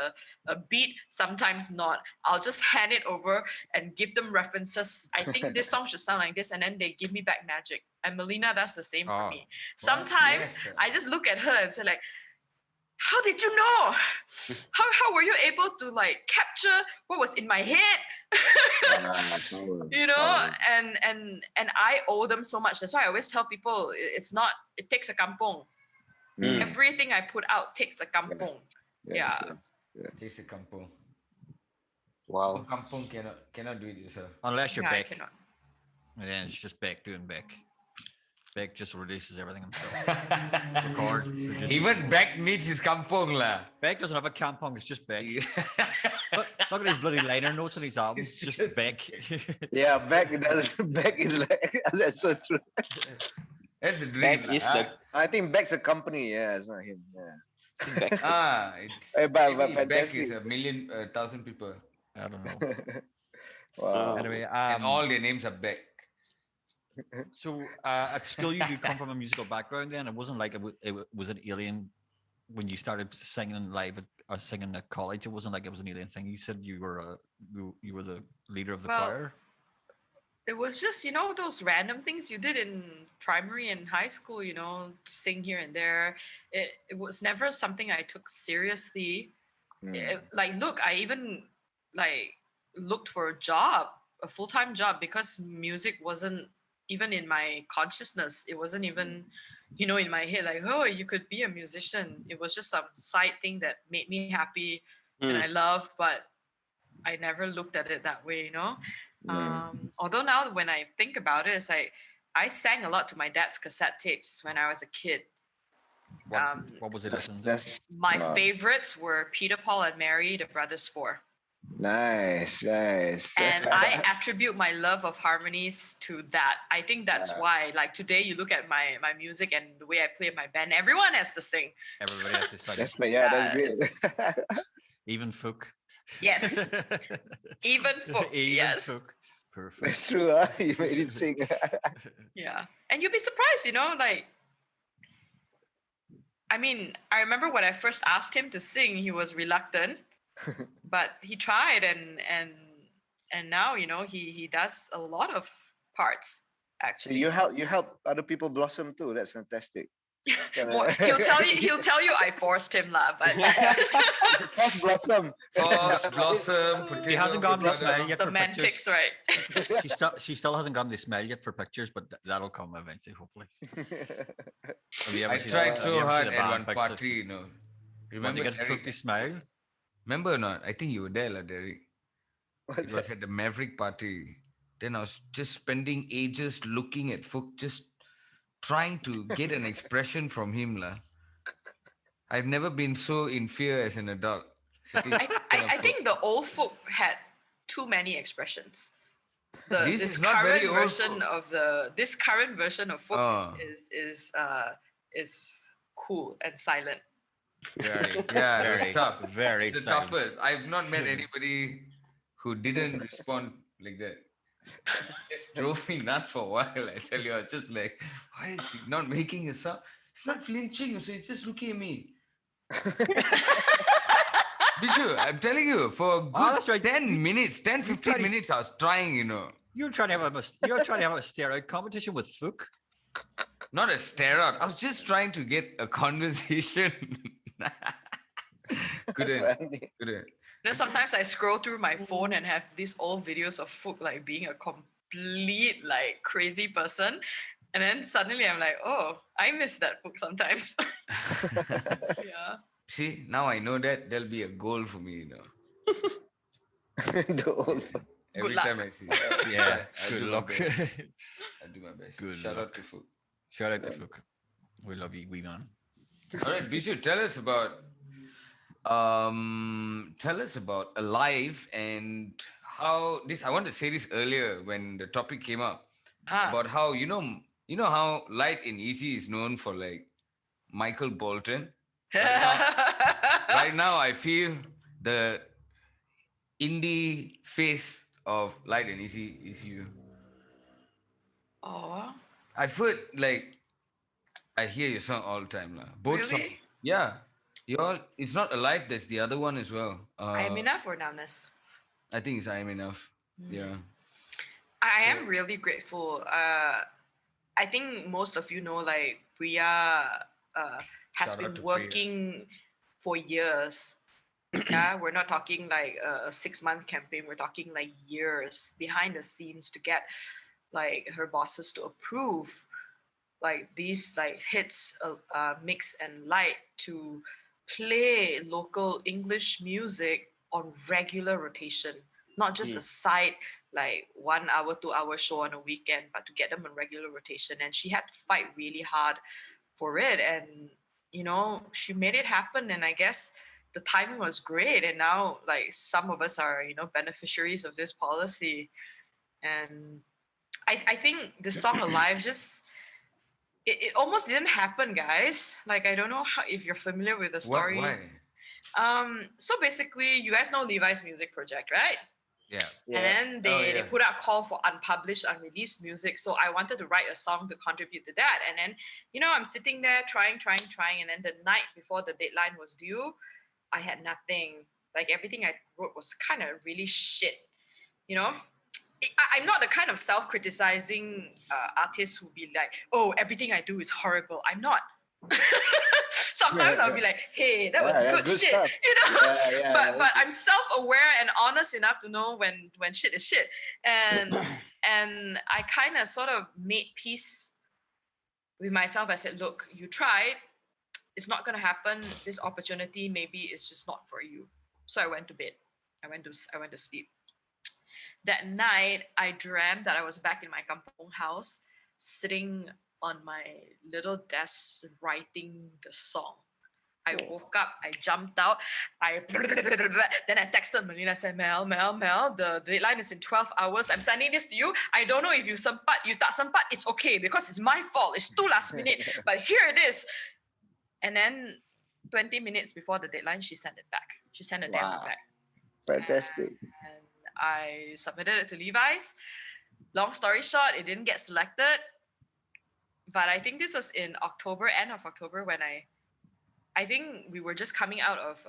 a beat, sometimes not. I'll just hand it over and give them references. I think this song should sound like this, and then they give me back magic. And Melina does the same for me. Sometimes yes, sir. I just look at her and say like, how did you know? How were you able to like capture what was in my head? And I owe them so much. That's why I always tell people it takes a kampong. Everything I put out takes a kampong. Yes. Taste the kampung. Wow. Kampung cannot do it yourself. Unless you're Yeah, I Beck, cannot. and then it's just Beck doing Beck. Beck just releases everything himself. Record. Produce. Even Beck needs his kampung lah. Beck doesn't have a kampong. It's just Beck. Look at his bloody liner notes on his album. It's just Beck. Yeah, Beck is like that's so true. That's the Beck dream. is lah, the I think Beck's a company. Yeah, it's not him. Yeah. ah, it's But maybe Beck is fantastic. 1,000 people, I don't know. Wow. Anyway, and all their names are Beck. so at school you do come from a musical background. Then it wasn't like it was an alien when you started singing live or singing at college. It wasn't like it was an alien thing. You said you were the leader of the Well, choir. It was just, those random things you did in primary and high school, sing here and there. It was never something I took seriously. Look, I even looked for a job, a full-time job, because music wasn't even in my consciousness. It wasn't even, in my head, like, oh, you could be a musician. It was just some side thing that made me happy and I loved, but I never looked at it that way, Although now when I think about it, it's like I sang a lot to my dad's cassette tapes when I was a kid. What was it? My favorites were Peter, Paul, and Mary, the Brothers Four. Nice. And I attribute my love of harmonies to that. I think that's why, like today, you look at my music and the way I play my band, everyone has to sing. Everybody has to sing. That's great. Even Fook. Yes. Even Fook. Yes. Fook. Perfect. That's true. Huh? You made him sing. Yeah. And you'd be surprised, I mean, I remember when I first asked him to sing, he was reluctant, but he tried and now, he does a lot of parts actually. You help other people blossom too. That's fantastic. Well, he'll tell you I forced him lah, but First blossom. He hasn't gotten the smell yet for semantics, pictures. right? She still hasn't gotten the smell yet for pictures, but that'll come eventually, hopefully. I tried so hard at one party, Remember when they get the smile? Remember or not? I think you were there, Derek. It was at the Maverick party. Then I was just spending ages looking at Fook, just trying to get an expression from him. I've never been so in fear as an adult. Sitting in front of I folk. think the old folk had too many expressions. This This is not very current old version folk. of this current version of folk Oh. is cool and silent. Very, Yeah, it was very, tough. very It's the silent. toughest. I've not met anybody who didn't respond like that. Just drove me nuts for a while. I tell you, I was just like, why is he not making a sound? It's not flinching, so it's just looking at me. Bihzhu, I'm telling you, for a good that's right. 10 minutes, 10, you 15 tried to- minutes, I was trying, you know. You're trying to have a stare out competition with Fook. Not a stare out. I was just trying to get a conversation. couldn't. You know, sometimes I scroll through my phone and have these old videos of Fook like being a complete like crazy person. And then suddenly I'm like, oh, I miss that Fook sometimes. Yeah. See, now I know that there'll be a goal for me, you know. The old Every luck. time I see. Yeah, I'll good do my luck. best. I'll do my best. Good Shout luck. out to Fook. Shout out to Fook. We love you, wee man. All right, Bihzhu, tell us about Alive and how this. I wanted to say this earlier when the topic came up about how you know how Light and Easy is known for like Michael Bolton. Right now, I feel the indie face of Light and Easy is you. Oh, I've heard like I hear your song all the time, lah. Both really? songs. Yeah. It's not Alive, there's the other one as well. I am enough or numbness. I think it's I Am Enough. Yeah. I am really grateful. I think most of you know, like Priya has Shout out been to working for years. Yeah, we're not talking like a 6-month campaign. We're talking like years behind the scenes to get like her bosses to approve like these like hits, Mix and Light to play local English music on regular rotation, not just a side like 1 hour, 2 hour show on a weekend, but to get them on regular rotation. And she had to fight really hard for it. And, you know, she made it happen. And I guess the timing was great. And now like some of us are, you know, beneficiaries of this policy. And I think the song Alive just, it almost didn't happen, guys. Like, I don't know how, if you're familiar with the story. Why? So basically, you guys know Levi's music project, right? Yeah. Yeah. And then they yeah. put out a call for unpublished, unreleased music. So I wanted to write a song to contribute to that. And then, you know, I'm sitting there trying. And then the night before the deadline was due, I had nothing. Like everything I wrote was kind of really shit, you know? I'm not the kind of self-criticizing artist who'd be like, oh, everything I do is horrible. I'm not. Sometimes I'll be like, hey, that was that's good shit, stuff. you know. Yeah, but I'm self-aware and honest enough to know when shit is shit, and I kind of sort of made peace with myself. I said, look, you tried, it's not gonna happen. This opportunity maybe is just not for you. So I went to bed. I went to sleep. That night, I dreamt that I was back in my kampong house, sitting on my little desk writing the song. I woke up, I jumped out, then I texted Melina, I said, Mel, the deadline is in 12 hours. I'm sending this to you. I don't know if you sempat, you tak sempat, it's okay because it's my fault. It's too last minute, but here it is. And then 20 minutes before the deadline, she sent it back. She sent a demo back. Fantastic. And I submitted it to Levi's. Long story short, it didn't get selected. But I think this was in October, end of October, when I think we were just coming out of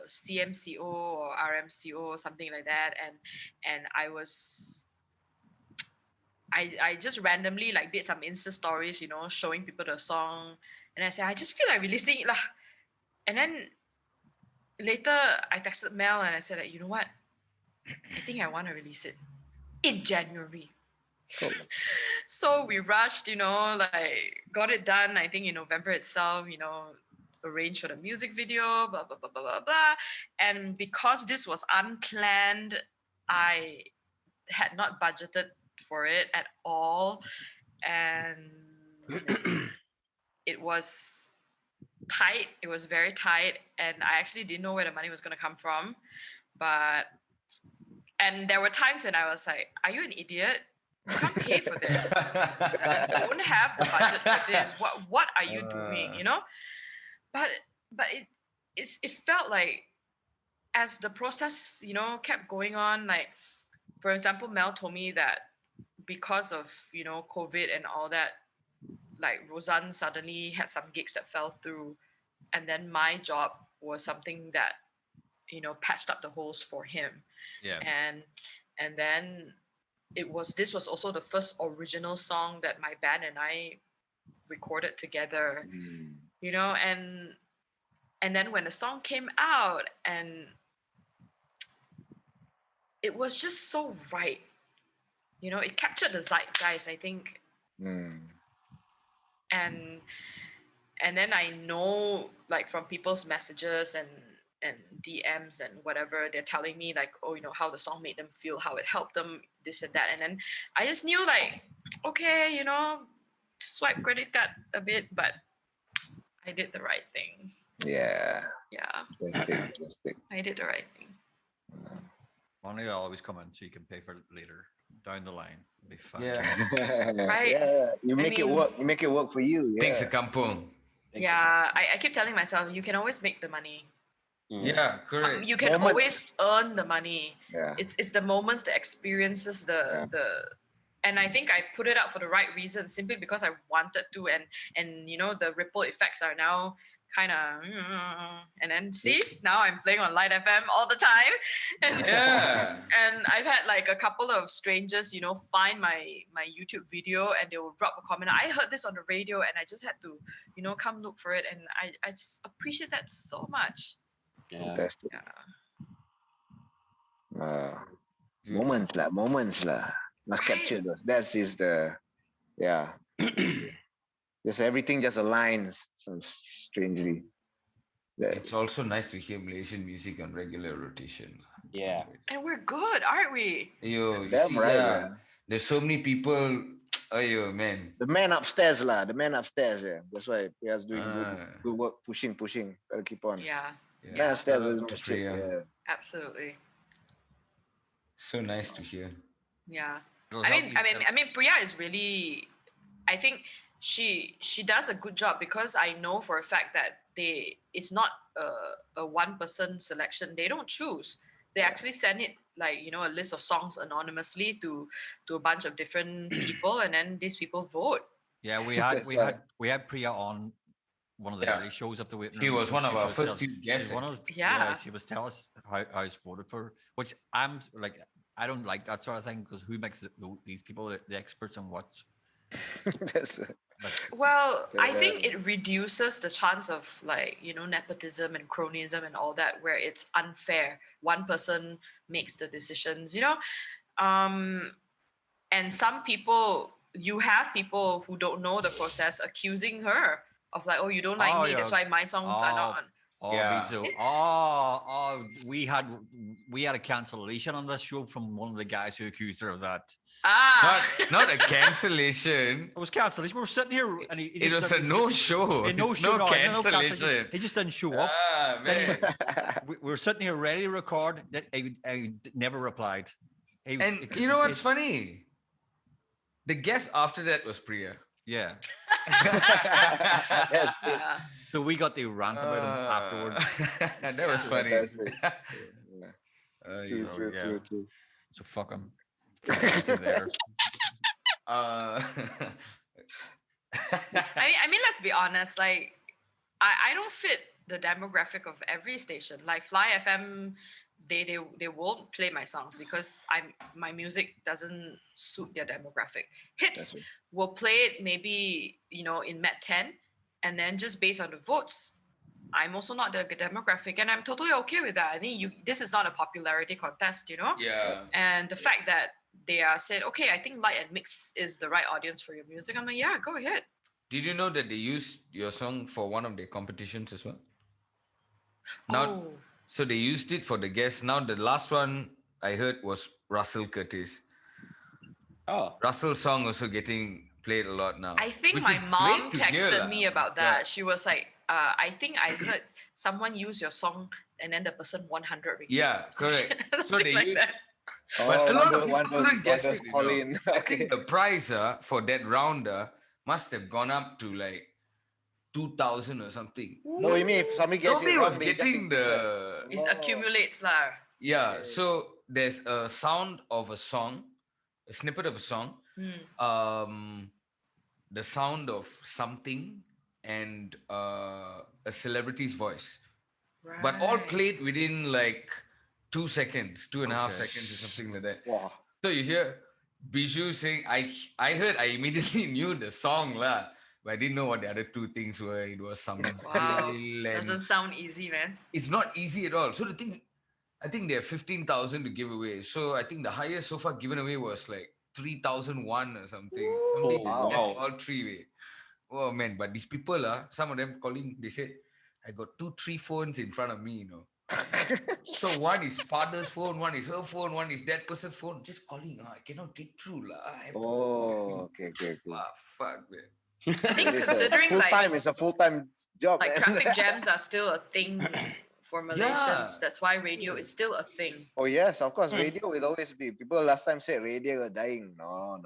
CMCO or RMCO or something like that, and I just randomly like did some Insta stories, you know, showing people the song, and I said I just feel like releasing it lah. And then later I texted Mel and I said like, you know what, I think I want to release it in January. Cool. So we rushed, you know, like got it done. I think in November itself, you know, arranged for the music video, blah, blah, blah, blah, blah, blah. And because this was unplanned, I had not budgeted for it at all. And it was tight. It was very tight, and I actually didn't know where the money was going to come from. And there were times when I was like, "Are you an idiot? You can't pay for this. You don't have the budget for this. What are you doing? You know?" But it felt like as the process, kept going on. Like, for example, Mel told me that because of COVID and all that, like Roseanne suddenly had some gigs that fell through, and then my job was something that patched up the holes for him. Yeah. And then this was also the first original song that my band and I recorded together. And then when the song came out, and it was just so right, it captured the zeitgeist, I think. And then I know, like, from people's messages and DMs and whatever, they're telling me like, oh, how the song made them feel, how it helped them, this and that. And then I just knew, like, okay, swipe credit card a bit, but I did the right thing. Yeah. Fantastic. I did the right thing. Money will always come in, so you can pay for it later down the line. It'll be fine. Yeah. Right. Yeah. You make it work. You make it work for you. Yeah. Thanks a kampung. Yeah, I keep telling myself, you can always make the money. Yeah, correct. You can always earn the money. Yeah. It's the moments, the experiences, the and I think I put it out for the right reason, simply because I wanted to, and the ripple effects are now kind of, and then see, now I'm playing on Light FM all the time. Yeah. And I've had like a couple of strangers, find my YouTube video, and they will drop a comment. I heard this on the radio, and I just had to, come look for it, and I just appreciate that so much. Fantastic. Yeah. Moments lah. Must capture those. That is the, yeah. Just everything just aligns so strangely. It's also nice to hear Malaysian music on regular rotation. Yeah. And we're good, aren't we? You Damn see, right, yeah. man. There's so many people. Oh, man. The man upstairs lah. The man upstairs. Yeah. That's why Priya's doing good work, pushing. Gotta keep on. Yeah. Man upstairs Shout is out to no shit. Priya. Yeah. Absolutely. So nice to hear. Yeah. It'll I help mean, you- Priya is really, I think she does a good job, because I know for a fact that it's not a one person selection. They don't choose. They actually send it, like, a list of songs anonymously to a bunch of different people, and then these people vote. Yeah, we had Priya on one of the early shows of the week. She was one of our first few guests. She was telling us how it's voted for, which I'm like, I don't like that sort of thing, because who makes these people the experts on what's. Well, I think it reduces the chance of, like, nepotism and cronyism and all that, where it's unfair. One person makes the decisions, and some people, you have people who don't know the process accusing her of, like, oh, you don't like me, that's why my songs are not. Bihzhu. We had a cancellation on this show from one of the guys who accused her of that. Not a cancellation. It was cancellation. We were sitting here, and it was a no-show. No cancellation. He just didn't show up. Man. We were sitting here ready to record. That he never replied. And you know what's funny? The guest after that was Priya. Yeah. So we got to rant about him afterwards. That was funny. True. So fuck him. There. I mean, let's be honest. Like, I don't fit the demographic of every station. Like Fly FM, they won't play my songs because my music doesn't suit their demographic. Hits will play it maybe in Met 10, and then just based on the votes, I'm also not the demographic, and I'm totally okay with that. I think this is not a popularity contest, Yeah. And the fact that they are said, okay, I think light and mix is the right audience for your music, I'm like, yeah, go ahead. Did you know that they used your song for one of their competitions as well? So they used it for the guests. Now the last one I heard was Russell Curtis. Oh. Russell's song also getting played a lot now. I think which my is mom great to hear, texted lah. me about Yeah. that. She was like, I think I heard someone use your song and then the person 100 ringgit. Yeah, correct. So Something they like use, that. but a lot of people Wonders, couldn't guess Wonders it. call in. I Okay. think the price for that rounder must have gone up to like 2,000 or something. Oh, you mean if somebody gets Nobody it wrong, was they just getting increase that? the It Oh. accumulates lah. yeah. Okay. So there's a sound of a song, a snippet of a song, the sound of something, and a celebrity's voice, Right. but all played within like 2 seconds, 2.5 Okay. seconds, or something like that. Wow. So you hear Bihzhu saying, I heard, I immediately knew the song lah, but I didn't know what the other two things were. It was some Wow. bill and Doesn't sound easy, man. it's not easy at all. So the thing, I think they have 15,000 to give away. So I think the highest so far given away was like 3,001 or something. Somebody just wow. guessed all three way. Oh man, but these people some of them calling, they said, I got 2-3 phones in front of me, So one is father's phone, one is her phone, one is that person's phone. Just calling, I cannot get through lah. I have to Oh, okay. fuck man. I think It's considering full like time, it's a full-time job. like man. traffic jams are still a thing for Malaysians. Yeah. That's why radio is still a thing. Oh yes, of course. Radio will always be. People last time said radio are dying. No.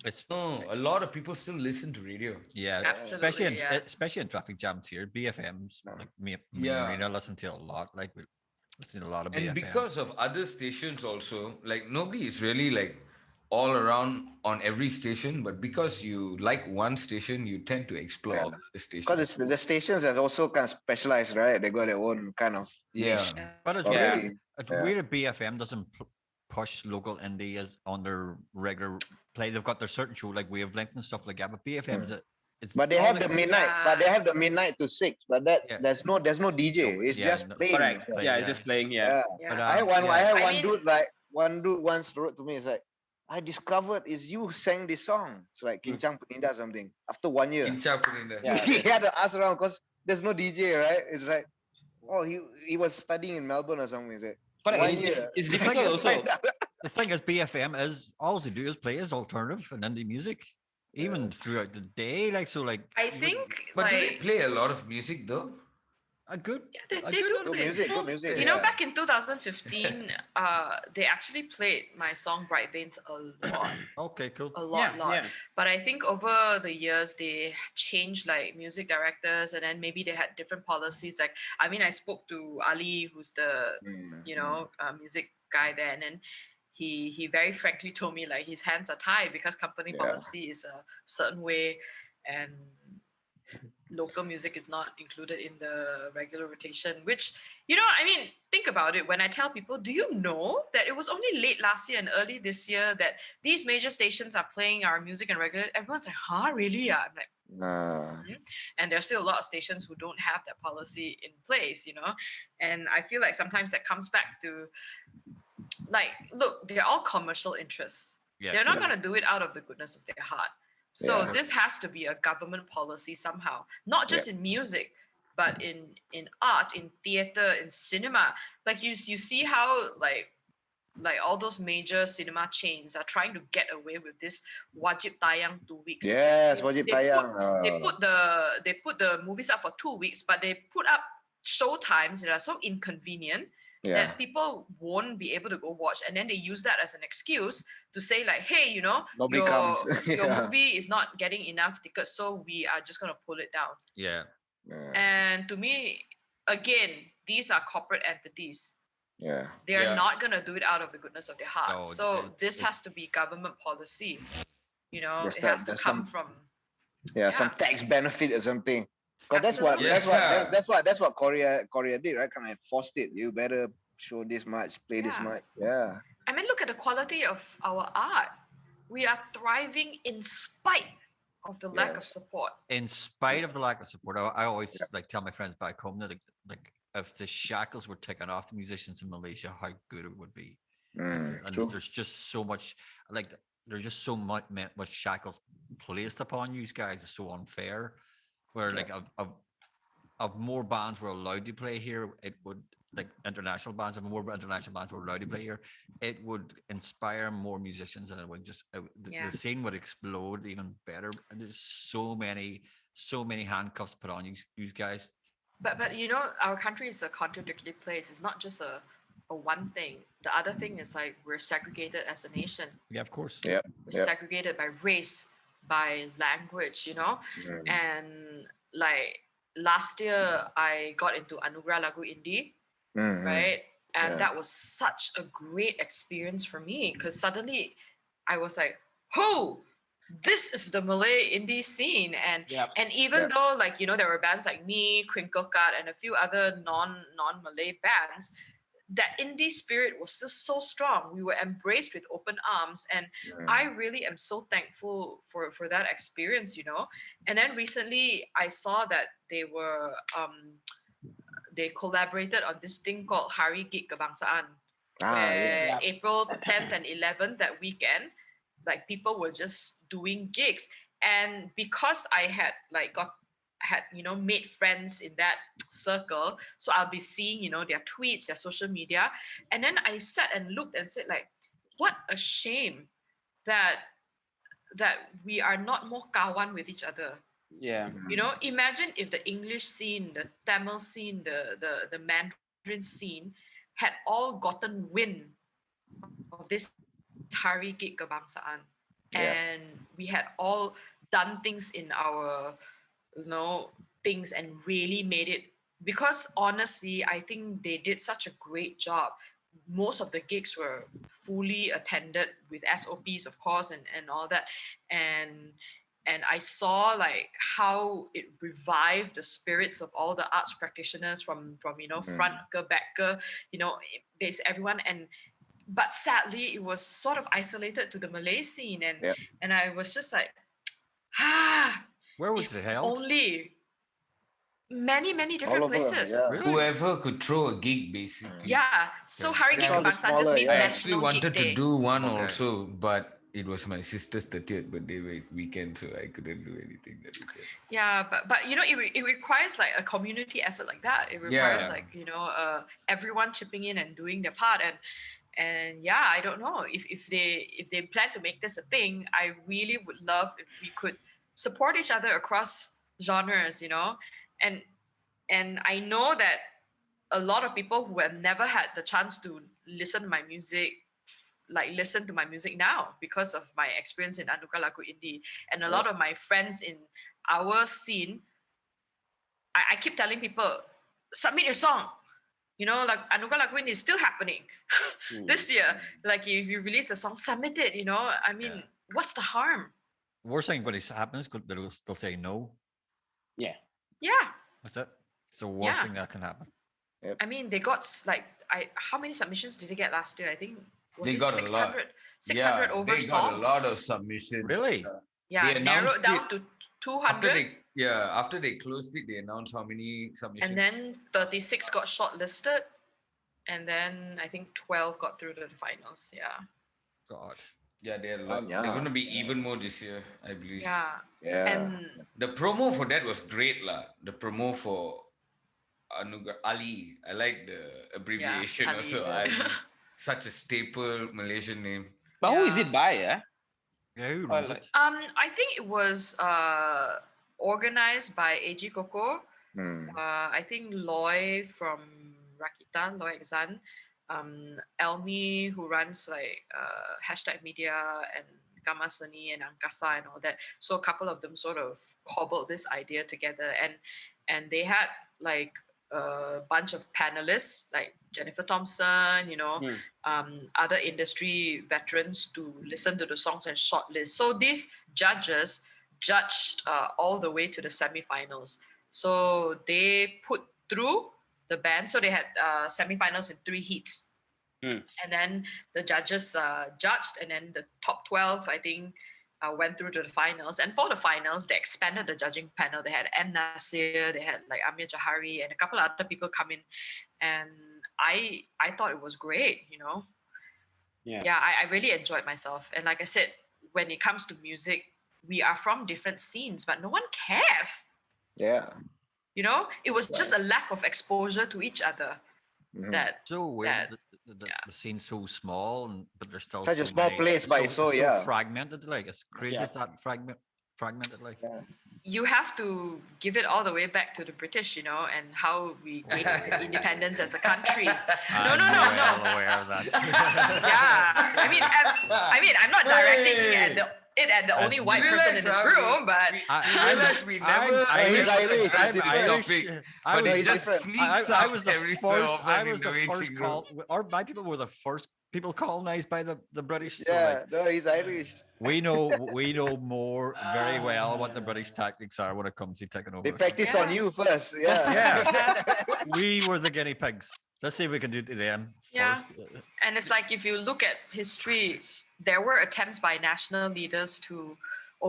It's No, a lot of people still listen to radio. yeah, Absolutely, especially in traffic jams here. BFMs Yeah. like me, Yeah. Marina listen to a lot. Like we listen to a lot of BFM. And because of other stations also, like nobody is really like all around on every station, but because you like one station, you tend to explore Yeah. all the stations. Because the stations are also kind of specialized, right? They got their own kind of Yeah. niche. But it's Yeah. weird. It's Yeah. weird that BFM doesn't push local indie as on their regular play. They've got their certain show like Wavelength and stuff like that. But BFM is it's But they all have they- the midnight. But they have the midnight to 6. But that Yeah. there's no DJ. No, It's yeah, just no. playing. Correct. Play, Yeah, yeah. it's just playing. Yeah. Yeah. Yeah. But, I had one. yeah. I had I one mean- dude one dude once wrote to me. It's like, I discovered is you sang this song. It's like Kincang Peninda something. After 1 year, Incha Peninda. yeah, he had to ask around because there's no DJ, right? It's like, oh, he was studying in Melbourne or something. Is it? Correct. 1 It's, year. it's The thing difficult is- also. The thing is, BFM is all they do is play is alternative and indie music, even throughout the day. Like so, like I think But do they like play a lot of music though? a good. yeah, they a do good Good play. music. Good music. You know, yeah. back in 2015, they actually played my song Bright Veins a lot, Okay, cool. a lot. Yeah. But I think over the years they changed like music directors, and then maybe they had different policies. Like, I mean, I spoke to Ali, who's the music guy there, and then he very frankly told me like his hands are tied because company Yeah. policy is a certain way, and local music is not included in the regular rotation, which, you know, I mean, think about it. When I tell people, do you know that it was only late last year and early this year that these major stations are playing our music and regular? Everyone's like, huh, really? Yeah. I'm like, Nah. and there's still a lot of stations who don't have that policy in place, you know? And I feel like sometimes that comes back to, like, look, they're all commercial interests. Yeah, They're not yeah. going to do it out of the goodness of their heart. So Yeah. this has to be a government policy somehow, not just in music, but in art, in theater, in cinema. Like you see how like all those major cinema chains are trying to get away with this wajib tayang 2 weeks. Yes, They- wajib they tayang. They put the movies up for 2 weeks, but they put up show times that are so inconvenient Yeah. that people won't be able to go watch, and then they use that as an excuse to say like, hey, you know, Nobody your, comes. your Yeah. movie is not getting enough tickets, so we are just going to pull it down. Yeah. Yeah. And to me, again, these are corporate entities. Yeah. They are Yeah. not going to do it out of the goodness of their heart. No, So this it- has to be government policy. You know, There's it that- has to there's come some- from. Yeah, some Yeah. tax benefit or something. Because that's what Absolutely. that's what Korea did, right? Kind of forced it. You better show this much, play this Yeah. much. Yeah. I mean, look at the quality of our art. We are thriving in spite of the lack of Yes. support. In spite of the lack of support, I always like tell my friends back home that like if the shackles were taken off the musicians in Malaysia, how good it would be. And True. there's just so much like there's just so much shackles placed upon you guys. It's so unfair. Where like of more bands were allowed to play here, it would like international bands, and more international bands were allowed to play here, it would inspire more musicians, and it would just Yeah. the scene would explode even better. And there's so many handcuffs put on you guys. But you know, our country is a contradictory place. It's not just a one thing. The other thing is like we're segregated as a nation. Yeah, of course. Yeah. We're Yeah. segregated by race, by language, you know? Mm. And like last year I got into Anugerah Lagu Indie, Mm, mm. right? And Yeah. that was such a great experience for me because suddenly I was like, oh, this is the Malay indie scene. And Yep. and even Yep. though like, you know, there were bands like me, Crinkle Cut, and a few other non-Malay bands, that indie spirit was still so strong. We were embraced with open arms. And I really am so thankful for that experience, you know. And then recently I saw that they collaborated on this thing called Hari Gig Kebangsaan, where Yeah. April 10th and 11th that weekend, like people were just doing gigs. And because I had you know made friends in that circle, so I'll be seeing, you know, their tweets, their social media. And then I sat and looked and said like, what a shame that we are not more kawan with each other. Yeah. You know, imagine if the English scene, the Tamil scene, the Mandarin scene had all gotten wind of this Hari Gig Kebangsaan. Yeah. And we had all done things in our, you know, things and really made it. Because honestly, I think they did such a great job. Most of the gigs were fully attended with SOPs, of course, and all that. And I saw like how it revived the spirits of all the arts practitioners from you know front ke back ke, you know, base everyone. And but sadly it was sort of isolated to the Malay scene. And Yep. and I was just like, Where was if it held? only many All different over. places. Yeah. Really? Whoever could throw a gig, basically. Yeah. So Yeah. Hari That's Gig all the Kebangsaan just smaller, means yeah. I National actually National wanted Gig to Day. do one Okay. also, but it was my sister's 30th birthday weekend, so I couldn't do anything that weekend. Yeah, but you know, it requires like a community effort like that. It requires Yeah. like, you know, everyone chipping in and doing their part. And yeah, I don't know if they plan to make this a thing. I really would love if we could support each other across genres, you know. And I know that a lot of people who have never had the chance to listen to my music like listen to my music now because of my experience in Anugerah Lagu Indie. And a lot of my friends in our scene, I keep telling people, submit your song. You know, like Anugerah Lagu Indie is still happening this year. Like if you release a song, submit it, you know. I mean, Yeah. what's the harm? Worst thing what happens, they'll say no. Yeah. Yeah. That's it. It's the worst Yeah. thing that can happen. I mean, they got like how many submissions did they get last year? I think They got a lot. 600 over they got songs. a lot of submissions. Really? Yeah, They narrowed announced down it to after 200. after they closed it, they announced how many submissions. And then 36 got shortlisted. And then I think 12 got through to the finals. Yeah. God. Yeah, they're Yeah. gonna be even more this year, I believe. Yeah. Yeah. And The promo for that was great, lah. The promo for Ali. I like the abbreviation Ali. also. Yeah. Ali. Such a staple Malaysian name. But who is Yeah. it by? Yeah. Yeah, who Or runs like- it? I think it was organized by AG Coco. Mm. I think Loy from Rakitan, Loy Exan, Elmi who runs like hashtag media and Gamasani and Angkasa and all that. So a couple of them sort of cobbled this idea together, and they had like a bunch of panelists like Jennifer Thompson, you know, other industry veterans to listen to the songs and shortlist. So these judges judged all the way to the semifinals. So they put through the band. So they had semifinals in 3 heats. And then the judges judged, and then the top 12, I think, went through to the finals. And for the finals, they expanded the judging panel. They had M. Nasir, they had like Amir Jahari, and a couple of other people come in. And I thought it was great, you know. Yeah, I really enjoyed myself. And like I said, when it comes to music, we are from different scenes, but no one cares. Yeah. You know, it was just a lack of exposure to each other. Mhm. that So weird. That- The scene's so small, but there's still Such a so small many- place, but it's so, yeah. fragmented. Like it's crazy. Yeah. It's that fragmented. Like Yeah. you have to give it all the way back to the British, and how we gained independence as a country. No. I'm well aware of that. Yeah, I mean, I'm not directing it at the only As white you person in realize this how room, but You realize we never He's Irish. addressed He's this Irish. topic, I but was it just different. sneaks I up was the every so first. often I in was the the first waiting room. call. Or my people were the first people colonized by the British. So Yeah, like, no, he's Irish. we know more very well what the British tactics are when it comes to taking over. They practice on Yeah. you first. Yeah. Yeah. We were the guinea pigs. Let's see if we can do it to them Yeah. first. and it's like if you look at history, there were attempts by national leaders to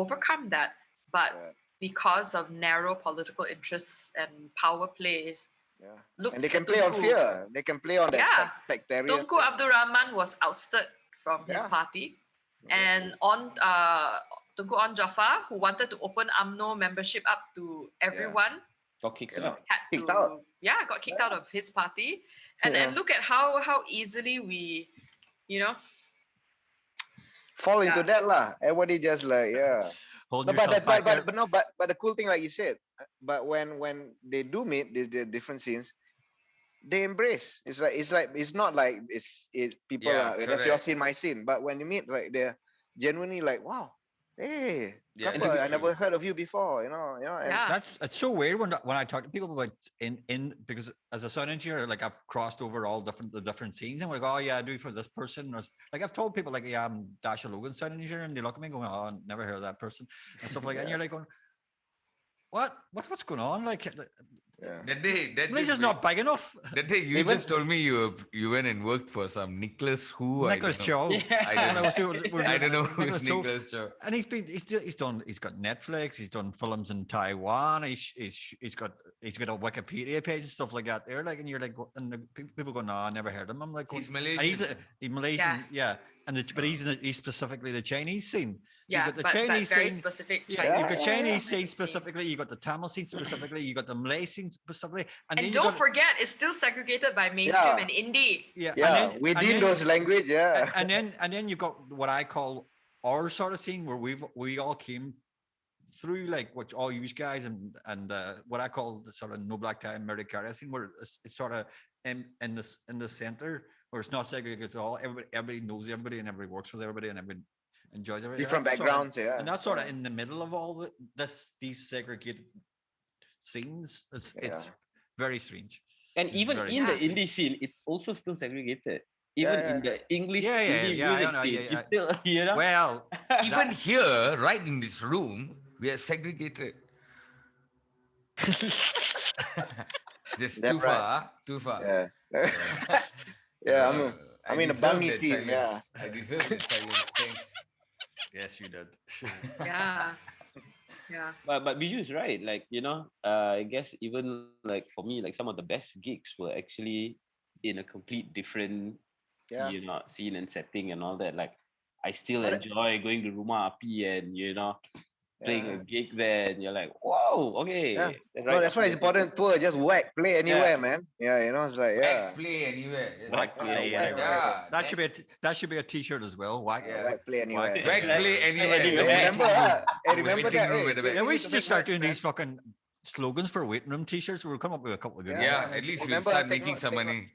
overcome that, but Yeah. because of narrow political interests and power plays, Yeah. look And they at can play on Tunku. fear. They can play on that Yeah. sectarian. Tunku Abdul Rahman was ousted from his Yeah. party, and Tunku On Jafar, who wanted to open UMNO membership up to everyone, Got kicked Cannot. out. had Kicked to out. got kicked Yeah. out of his party, and Yeah. look at how easily we, Fall into Yeah. that lah. Everybody just like, yeah. Holding No, but yourself back there. but the cool thing, like you said, but when they do meet the different scenes, they embrace. It's not like people Yeah, are that's your correct. scene, my scene. But when you meet, like they're genuinely like, wow, hey, Yeah, couple, that's I never true. heard of you before, and Yeah. It's so weird when I talk to people about because as a sound engineer, like I've crossed over all the different scenes and we go, oh yeah, I do for this person. Or, like I've told people like, yeah, I'm Dasha Logan sound engineer, and they look at me going, oh, never heard of that person and stuff like that. And Yeah. you're like going, what's going on? Like yeah. That Malaysia's just not big enough. That day you Even- just told me you went and worked for some Nicholas who Nicholas I don't know. Cho. I And don't know. we're I doing don't know who's Cho. Nicholas Cho. And he's got Netflix, he's done films in Taiwan, he's got a Wikipedia page and stuff like that there, like, and you're like, and the people go, no, I never heard of him. I'm like, He's and Malaysian. he's Malaysian, yeah. And but he's specifically the Chinese scene. So Yeah, you got the but Chinese very scene. specific Yeah, Chinese. you got yeah, Chinese yeah. scene specifically, you got the Tamil scene specifically, you got the Malay scene specifically, and then And you don't got, forget, it's still segregated by mainstream Yeah. and indie. yeah, Yeah, and within then, those language, yeah. and then you got what I call our sort of scene where we all came through, like what all you guys and what I call the sort of no black tie Murder scene, where it's sort of in the center where it's not segregated at all. Everybody knows everybody and everybody works with everybody and everybody enjoys everybody. Different That's sort of- backgrounds, yeah. and that's sort of in the middle of all these segregated scenes. It's very strange. And It's even very in the strange. indie scene, it's also still segregated. Even Yeah, in the English Yeah, yeah, indie yeah, I music know, scene, yeah, it's yeah. still, Well, Even here, right in this room, we are segregated. Just That's too far, too far. Yeah. Yeah, I'm I in a deserve bunny that scene, yeah. silence. I deserve that silence. Thanks. yes, you did. Yeah. Yeah. But Bihzhu is right. Like, I guess even like for me, like some of the best gigs were actually in a complete different, Yeah. scene and setting and all that. Like, I still But- enjoy going to Rumah Api and playing a Yeah. gig there, and you're like, whoa, okay. Yeah. Right No, that's up why to it's the- important. Tour, just whack, play anywhere, man. Yeah, it's like, yeah, Whack play anywhere. Yes. Whack Yeah, play whack, anywhere. yeah. That should be a t-shirt as well. Whack. Yeah. whack, play anywhere. Whack. Whack play anywhere. Anywhere. Hey, remember, hey, The remember waiting that? room Hey, at the back. Yeah, we need should to just make start doing wax, these fucking slogans for waiting room t-shirts. We'll come up with a couple of good Yeah. ones. Yeah, at least we'll Remember, start take making note, some take money.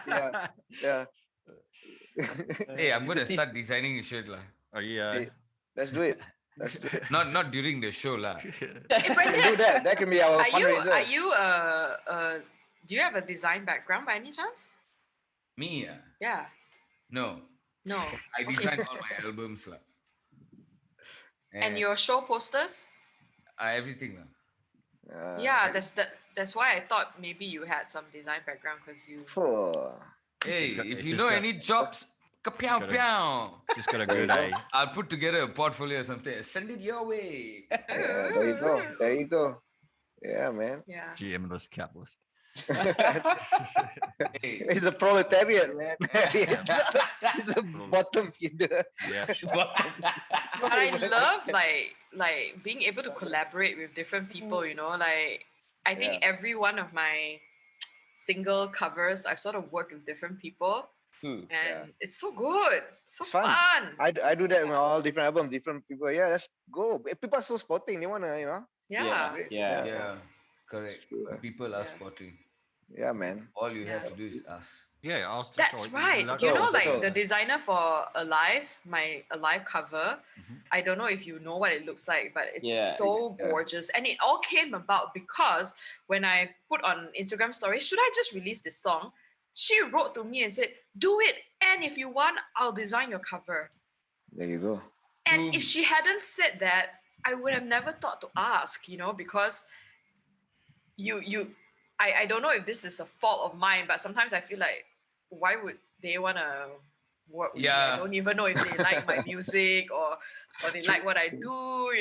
man. Yeah. Hey, I'm gonna It's a start designing a shirt lah. Oh yeah. Hey, Let's do it. Let's do it. Not during the show lah. Hey, We can do Brendan, that. That can be our fundraiser. are you do you have a design background by any chance? Me? Yeah. No. No. I Okay. design all my albums lah. And your show posters? Everything lah. Yeah, that's why I thought maybe you had some design background because you Hey, got- if it's you just know got- any jobs, kapiao gotta- piao. Just got a good eye. I'll put together a portfolio or something. Send it your way. Yeah, there you go. There you go. Yeah, man. Yeah. GMless capitalist. Hey, He's a proletariat, man. He's a bottom feeder. Yeah. But I love like being able to collaborate with different people, like I think every one of my single covers. I've sort of worked with different people, and Yeah. it's so good, so It's fun. fun. I do that with all different albums, different people. Yeah, let's go. People are so sporting. They wanna, Yeah. Yeah, correct. It's true, People are Yeah. spotting. Yeah, man. All you have Yeah. to do is ask. Yeah, That's right. You know, like Betul. the designer for Alive, my Alive cover, Mhm. I don't know if you know what it looks like, but it's Yeah, so yeah. gorgeous. And it all came about because when I put on Instagram stories, should I just release this song? She wrote to me and said, do it. And if you want, I'll design your cover. There you go. And Boom. if she hadn't said that, I would have never thought to ask, because I don't know if this is a fault of mine, but sometimes I feel like, why would they wanna work with me? I Yeah. don't even know if they like my music or they like what I do,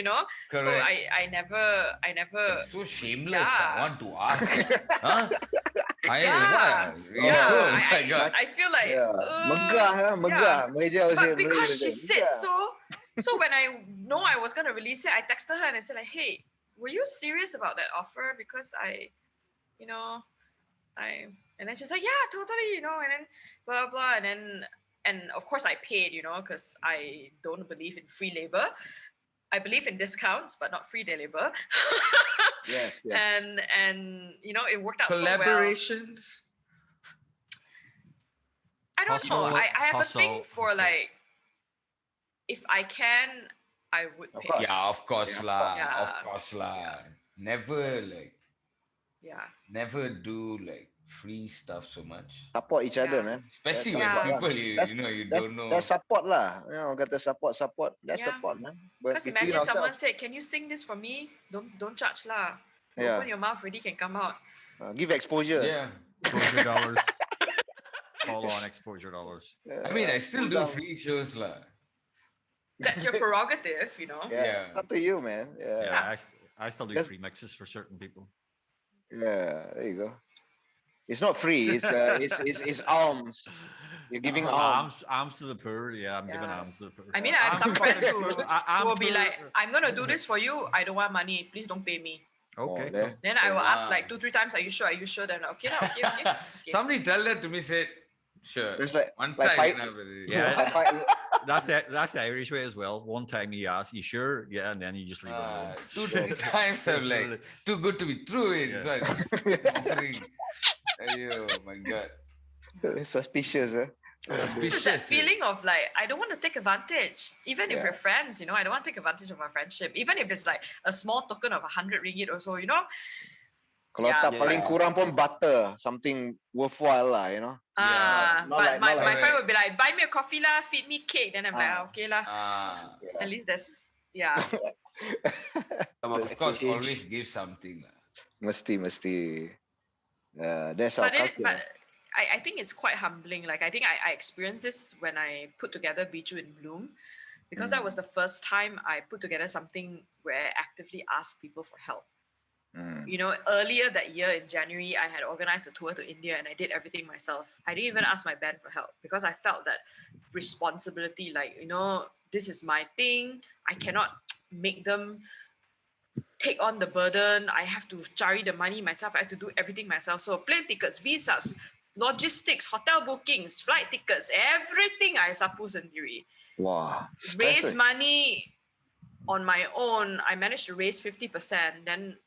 So Correct. I never It's so shameless. Yeah. I want to ask. Huh? yeah. Yeah. Oh my God. I feel like Megah. Malaysia was but because she Malaysia. said so when I know I was gonna release it, I texted her and I said like, hey, were you serious about that offer? Because and then she's like, yeah, totally, and then blah blah, and of course I paid, because I don't believe in free labor. I believe in discounts, but not free labor. Yes. And it worked out so well. Collaborations. I don't know. Hustle, I have a thing hustle, for hustle. like, if I can, I would Of pay. course. Yeah, of course lah. Yeah. Of course lah. Never Yeah. never do like free stuff so much. Support each other, Yeah. man. Especially That's when support people That's- you That's don't know. that's support lah. Kata support. That's Yeah. support, man. But Because between imagine someone ourselves, said, "Can you sing this for me?" Don't charge lah. You Yeah. Open your mouth, already can come out. give exposure. Yeah. Exposure dollars. Fall on exposure dollars. I mean, I still do down. free shows lah. That's your prerogative, Yeah. Yeah. It's up to you, man. Yeah, Yeah. I still do That's- free mixes for certain people. Yeah. There you go. It's not free. It's alms. You're giving alms. Alms to the poor. Yeah, I'm giving Yeah. alms to the poor. I mean, I have some friends who will be poor. like, "I'm gonna do this for you. I don't want money. Please don't pay me." Okay, there. cool. Then I will ask Wow. like 2-3 times, "Are you sure? Are you sure?" Then okay, lah, okay. Somebody tell that to me, said, sure. It's like One like time. fight- enough already. Yeah. I find- That's the Irish way as well. One time he asks, "You sure?" Yeah, and then you just leave it alone. 2-3 times I'm like, too good to be true. Yeah. So it's offering. Ayo, my God. suspicious, eh? It's that feeling of like, I don't want to take advantage, even if Yeah. we're friends. I don't want to take advantage of our friendship, even if it's like a small token of 100 ringgit or so. Kalau Yeah. tak paling kurang pun butter, something worthwhile lah, Yeah. Not But like- my not friend like- would be like, buy me a coffee lah, feed me cake. Then I'm like, Ah. okay lah. Yeah. At least there's, yeah. Of course, always give something lah. Mesti. That's our culture. But I think it's quite humbling. Like, I think I experienced this when I put together Bihzhu in Bloom, because that was the first time I put together something where I actively asked people for help. Mm. Earlier that year in January, I had organized a tour to India and I did everything myself. I didn't even ask my band for help because I felt that responsibility, like, this is my thing. I cannot make them take on the burden. I have to carry the money myself. I have to do everything myself. So plane tickets, visas, logistics, hotel bookings, flight tickets, everything I sapu sendiri. Wow. Raise money on my own. I managed to raise 50%. Then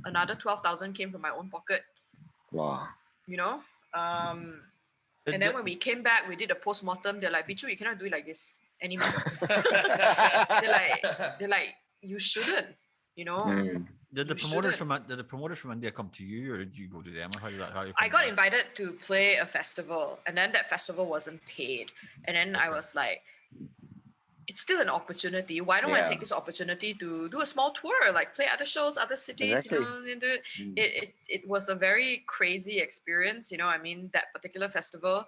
another 12,000 came from my own pocket. Wow. And then when we came back, we did a post-mortem. They're like, Bihzhu, you cannot do it like this anymore. they're like, you shouldn't, Mm. Did the You promoters from India come to you, or did you go to them? Or how did that? I got invited to play a festival, and then that festival wasn't paid. And then I was like, it's still an opportunity. Why don't I Yeah. take this opportunity to do a small tour, like play other shows, other cities, Exactly. and do it. It was a very crazy experience. That particular festival,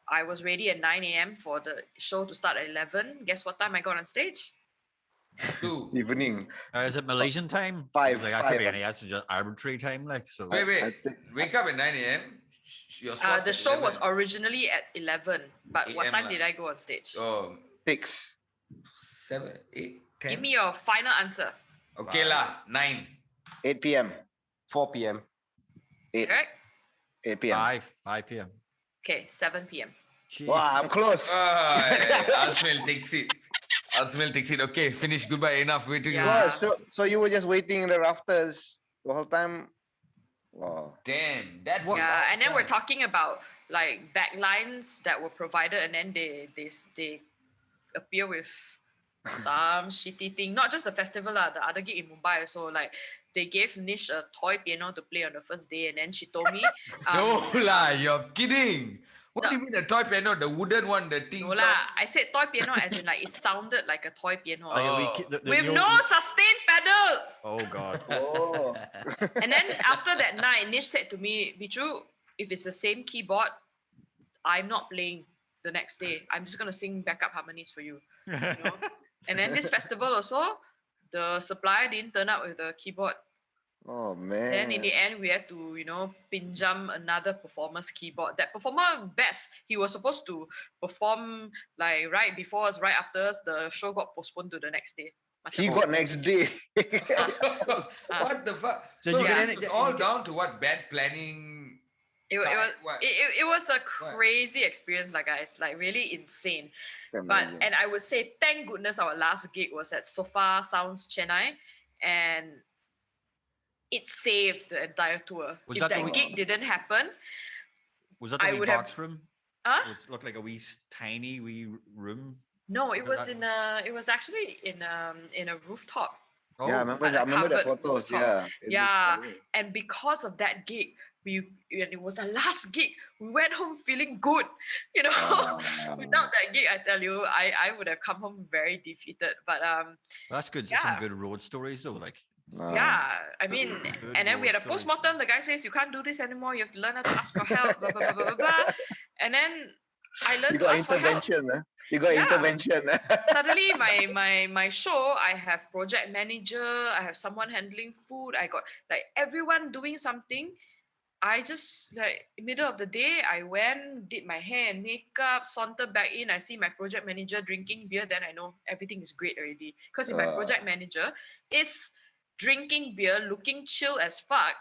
I was ready at 9 a.m. for the show to start at 11. Guess what time I got on stage? 2. Evening. Is it Malaysian time? Five, Like, that could be five. any. That's just arbitrary time, like so. Wait. I think- Wake up at 9 a.m. Your slot The at show was 11. originally at 11, but what AM time lah. did I go on stage? Oh, 6. 7, 8, 10. Give me your final answer. Okay lah, 9. 8 p.m. 4 p.m. 8. Correct? 8 p.m. 5 p.m. Okay, 7 p.m. Jeez. Wow, I'm close. Asmil takes it. Asmil takes it. Okay, finish. Goodbye. Enough waiting. Yeah. Wow, so you were just waiting in the rafters the whole time? Wow. Damn, that's a What? long Yeah, and then we're time. talking about like backlines that were provided, and then they appear with some shitty thing. Not just the festival, the other gig in Mumbai. So like they gave Nish a toy piano to play on the first day, and then she told me, No lah, you're kidding. What No. do you mean a toy piano? The wooden one, the thing. no lah, I said toy piano as in like it sounded like a toy piano Like a wee Oh. kid- the with old- no sustained pedal. Oh God. Oh. And then after that night, Nish said to me, Bihzhu, if it's the same keyboard, I'm not playing the next day. I'm just gonna sing backup harmonies for you. know? And then this festival also, the supplier didn't turn up with the keyboard. Oh man. Then in the end, we had to, pinjam another performer's keyboard. That performer, Bess, he was supposed to perform like right before us, right after us. The show got postponed to the next day. He got next day. What the fuck? Did So you get this any- was did all you get- down to what bad planning. What? It was a crazy experience, like guys, like really insane. Amazing. And I would say, thank goodness our last gig was at Sofa Sounds Chennai, and it saved the entire tour. Was If that the that wee- gig didn't happen, Was that the I wee would have- box room? huh? It looked like a wee tiny wee room. No, it But was it was actually in a rooftop. Oh, Yeah, I remember, Like a I remember the covered photos. rooftop. Yeah. It Yeah. looks funny. And because of that gig, and it was the last gig, we went home feeling good. Without that gig, I tell you, I would have come home very defeated. But that's good. Yeah. Some good road stories though. Like yeah, I mean, Good and then we had a road stories. postmortem. The guy says you can't do this anymore. You have to learn how to ask for help. Blah blah blah blah blah. blah. And then I You learned to got ask for help. intervention. You got Yeah. intervention. Suddenly my show, I have project manager, I have someone handling food, I got like everyone doing something. I just like middle of the day, I went, did my hair and makeup, sauntered back in. I see my project manager drinking beer, then I know everything is great already. Because my project manager is drinking beer, looking chill as fuck.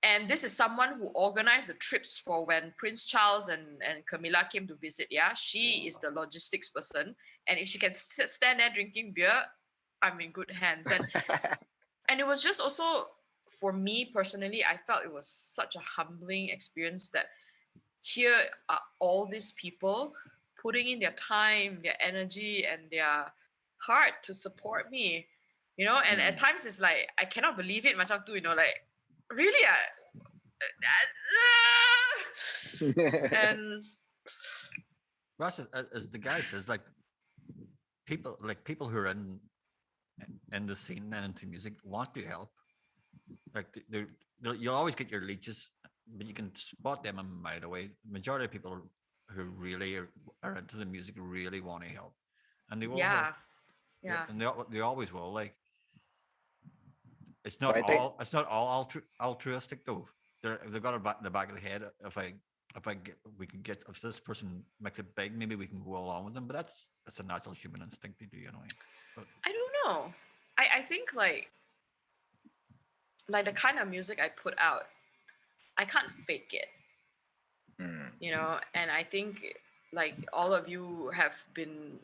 And this is someone who organized the trips for when Prince Charles and Camilla came to visit. Yeah, she is the logistics person. And if she can stand there drinking beer, I'm in good hands. And it was just also, for me personally, I felt it was such a humbling experience that here are all these people putting in their time, their energy, and their heart to support me. And at times it's like, I cannot believe it, macam tu, like, really? And Russ, as the guy says, like people who are in the scene and into music want to help. Like you'll always get your leeches, but you can spot them a mile away. Majority of people who really are into the music really want to help, and they will help. yeah. And they always will. Like it's not But I think- all altruistic though. They've got it in the back of the head. If this person makes it big, maybe we can go along with them. But that's a natural human instinct to do, But I don't know. I think like the kind of music I put out, I can't fake it. And I think like all of you have been,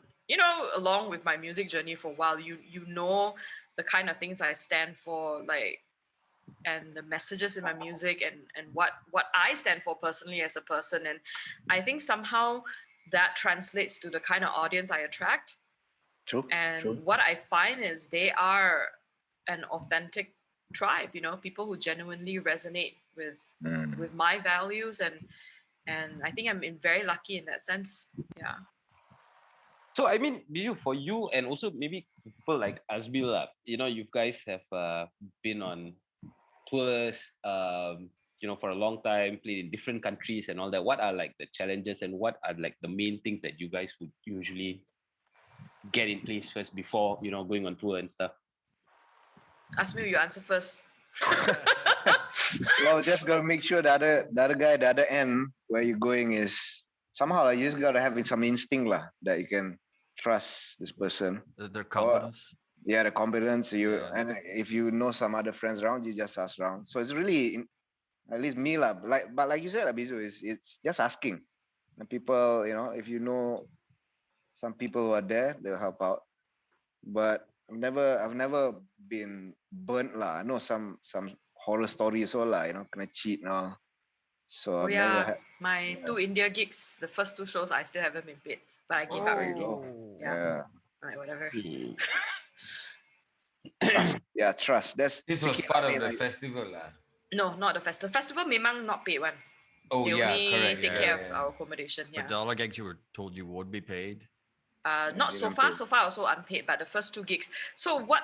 along with my music journey for a while, you know the kind of things I stand for, like, and the messages in my music and what I stand for personally as a person. And I think somehow that translates to the kind of audience I attract. True. And True. what I find is they are an authentic tribe, people who genuinely resonate with my values, and I think I'm very lucky in that sense. Yeah. So I mean, Bihzhu, for you and also maybe people like Azbil, you guys have been on tours, for a long time, played in different countries and all that. What are like the challenges and what are like the main things that you guys would usually get in place first before going on tour and stuff? Ask me, you answer first. Well, just gotta make sure the other guy, the other end where you're going is somehow you just gotta have some instinct that you can trust this person. their confidence. Yeah, the confidence Yeah. and if you know some other friends around, you just ask around. So it's really At least me lah. But like you said, Bihzhu, it's just asking. And people, if you know some people who are there, they'll help out. But I've never been burnt lah. I know some horror stories all lah. Gonna cheat and all. So Oh I've never yeah, had. my Yeah. 2 India gigs, the first 2 shows, I still haven't been paid, but I gave up There you already. go. Yeah. Yeah. Like whatever. Hmm. Trust. Yeah, trust. That's This was ticket, part I of mean, the like, festival, lah. No, not the festival. Festival memang not paid one. Oh They yeah, only correct. take Yeah, care yeah, of yeah. our accommodation. But Yeah. the other gigs you were told you would be paid. Not so didn't far. pay. So far, also unpaid. But the first 2 gigs. So what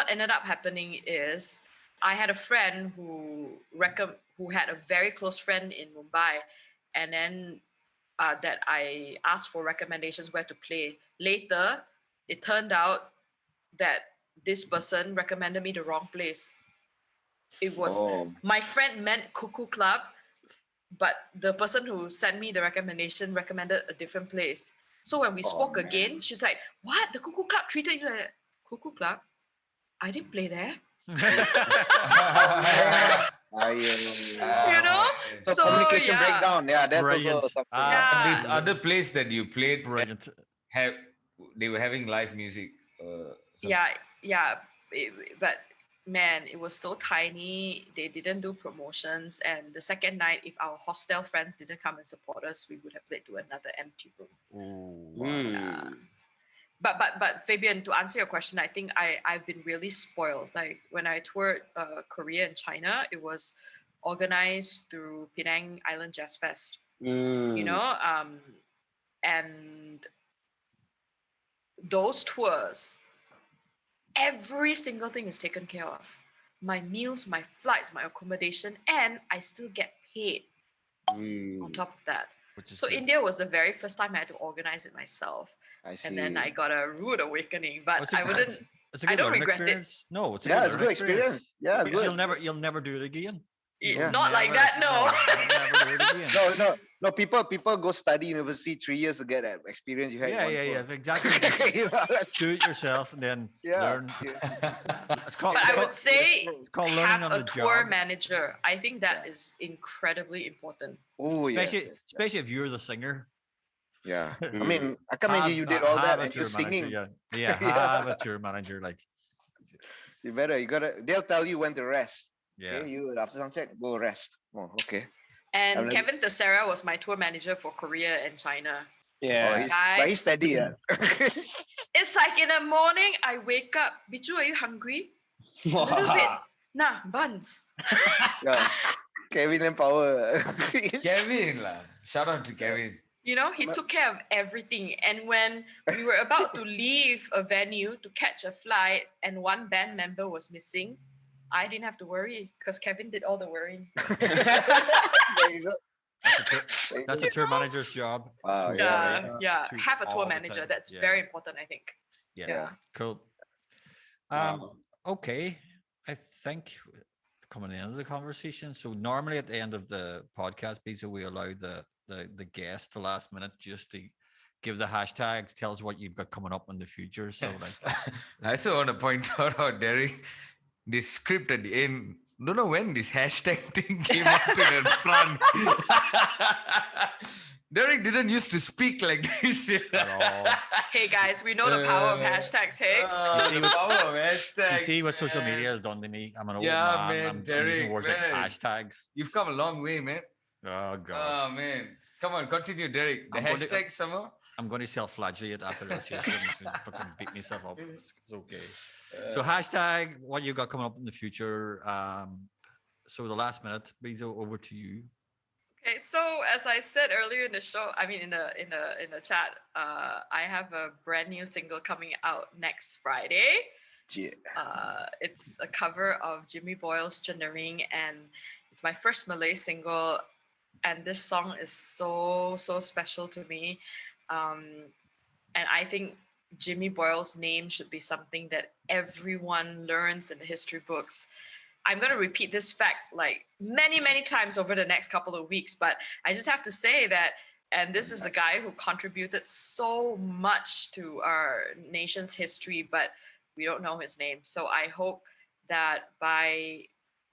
ended up happening is, I had a friend who had a very close friend in Mumbai, and then that I asked for recommendations where to play. Later, it turned out that this person recommended me the wrong place. It was Oh, my friend meant Cuckoo Club, but the person who sent me the recommendation recommended a different place. So when we Oh, spoke man. again, she's like, "What? The Cuckoo Club treated you like that?" Cuckoo Club? I didn't play there. You know? So So, communication yeah. breakdown. Yeah, that's Brilliant. also something. Yeah. This other place that you played, Brilliant. they were having live music. Something. Yeah. But man, it was so tiny. They didn't do promotions. And the second night, if our hostel friends didn't come and support us, we would have played to another empty room. Ooh, Hmm. Yeah. But Fabian, to answer your question, I think I've been really spoiled. Like when I toured Korea and China, it was organized through Penang Island Jazz Fest. Hmm. You know, and those tours, every single thing is taken care of. My meals, my flights, my accommodation, and I still get paid Hmm. on top of that. which is So good. India was the very first time I had to organize it myself. I see. And then I got a rude awakening, Oh, but it's a I good- wouldn't. It's a I good don't learning regret it. experience. No, it's a Yeah, good it's a learning good experience. Yeah, Because good. you'll never do it again. Not like that, no. You'll never do it again. No. People go study university 3 years to get that experience you had. in one Yeah, tour. exactly. Just You know, do it yourself and then yeah. learn. It's called, But it's I called, would say it's called learning have on a the tour job. manager. I think that Yeah. is incredibly important. Oh, yes. Especially if you're the singer. Yeah. I Mm. mean, I can't imagine you did all that Have a and you're tour manager. singing. Yeah, Yeah. have a tour manager. Like, You gotta. They'll tell you when to rest. yeah. Okay, you after some check, go rest. Oh, okay. And I'm like- Kevin Tessera was my tour manager for Korea and China. Oh, Yeah. he's, Guys. but he's steady. Yeah. It's like in the morning, I wake up. Bihzhu, are you hungry? A little bit. Nah, buns. Yeah. Kevin and Power. Kevin, lah. Shout out to Kevin. You know, he took care of everything. And when we were about to leave a venue to catch a flight and one band member was missing, I didn't have to worry because Kevin did all the worrying. There you go. That's a tour manager's job. Wow, to yeah, worry. Yeah. to Have a all tour the manager. time. That's Yeah. very important, I think. Yeah. Yeah. Cool. Wow. Okay. I think coming into the conversation. So normally at the end of the podcast, Bihzhu, we allow the guest the last minute just to give the hashtags, tell us what you've got coming up in the future. So like I also want to point out how Derek, this script at the end, don't know when this hashtag thing came out to the front. Derek didn't used to speak like this. at all. Hey guys, we know the power of hashtags, hey? Oh, the power of hashtags. You see what social man. media has done to me? I'm an old Yeah, man. man, I'm Derek, using words like man. hashtags. You've come a long way, man. Oh god. Oh man. Come on, continue, Derek. The I'm going to- hashtag somehow. I'm going to self-flagellate after this. Yes, I'm just gonna fucking beat myself up. It's okay. So hashtag what you got coming up in the future. So the last minute, Bihzhu, over to you. Okay, so as I said earlier in the show, I mean in the chat, I have a brand new single coming out next Friday. Yeah. It's a cover of Jimmy Boyle's Jennering, and it's my first Malay single. And this song is so special to me, and I think Jimmy Boyle's name should be something that everyone learns in the history books. I'm going to repeat this fact like many times over the next couple of weeks, but I just have to say that, and this is a guy who contributed so much to our nation's history, but we don't know his name. So I hope that by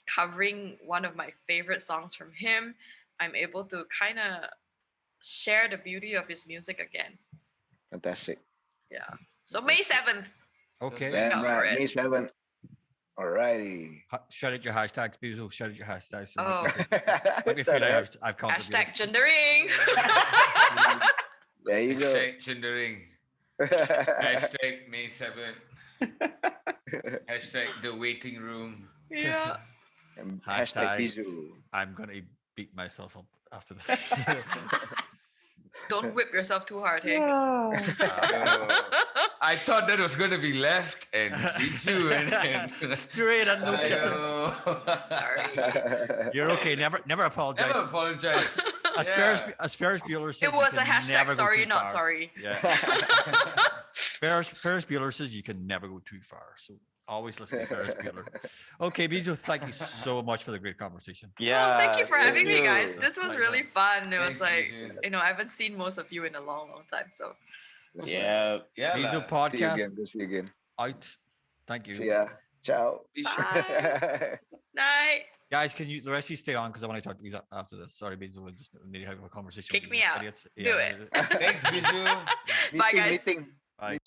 covering one of my favorite songs from him, I'm able to kind of share the beauty of his music again. Fantastic. Yeah. So May 7th. Okay. very Damn Cover right. it. May 7th. Alrighty. Shout out your hashtags, Bihzhu. Shout out your hashtags. So Oh. make me feel like I've contributed. Hashtag gendering. There you go. Hashtag Chindering. Hashtag May 7th. Hashtag the waiting room. Yeah. And Hashtag- hashtag Bihzhu. I'm gonna beat myself up after this. Don't whip yourself too hard, hey? I thought that was going to be left and Bihzhu and Straight and no kissing. Sorry. You're okay. Never apologize. Never apologize. As Ferris Bueller says, It was you a can never hashtag go sorry, too not far. sorry. Yeah. Ferris Bueller says you can never go too far. So always listen to Ferris Bueller. Okay, Bihzhu, thank you so much for the great conversation. Yeah. Oh, thank you for thank having me, guys. you. This was Pleasure. really fun. It was Thanks, like, Bihzhu. I haven't seen most of you in a long, long time. So That's right. Yeah. Yeah. Bihzhu lah. See you podcast again. Go see you again. out. Thank you. See ya. Ciao. bye. Night. Guys, can you the rest of you stay on because I want to talk to you after this. Sorry, Bihzhu, we just need to have a conversation. Kick with me these out. idiots. Do it. Thanks, Bihzhu. Bye, guys. Meeting. Bye.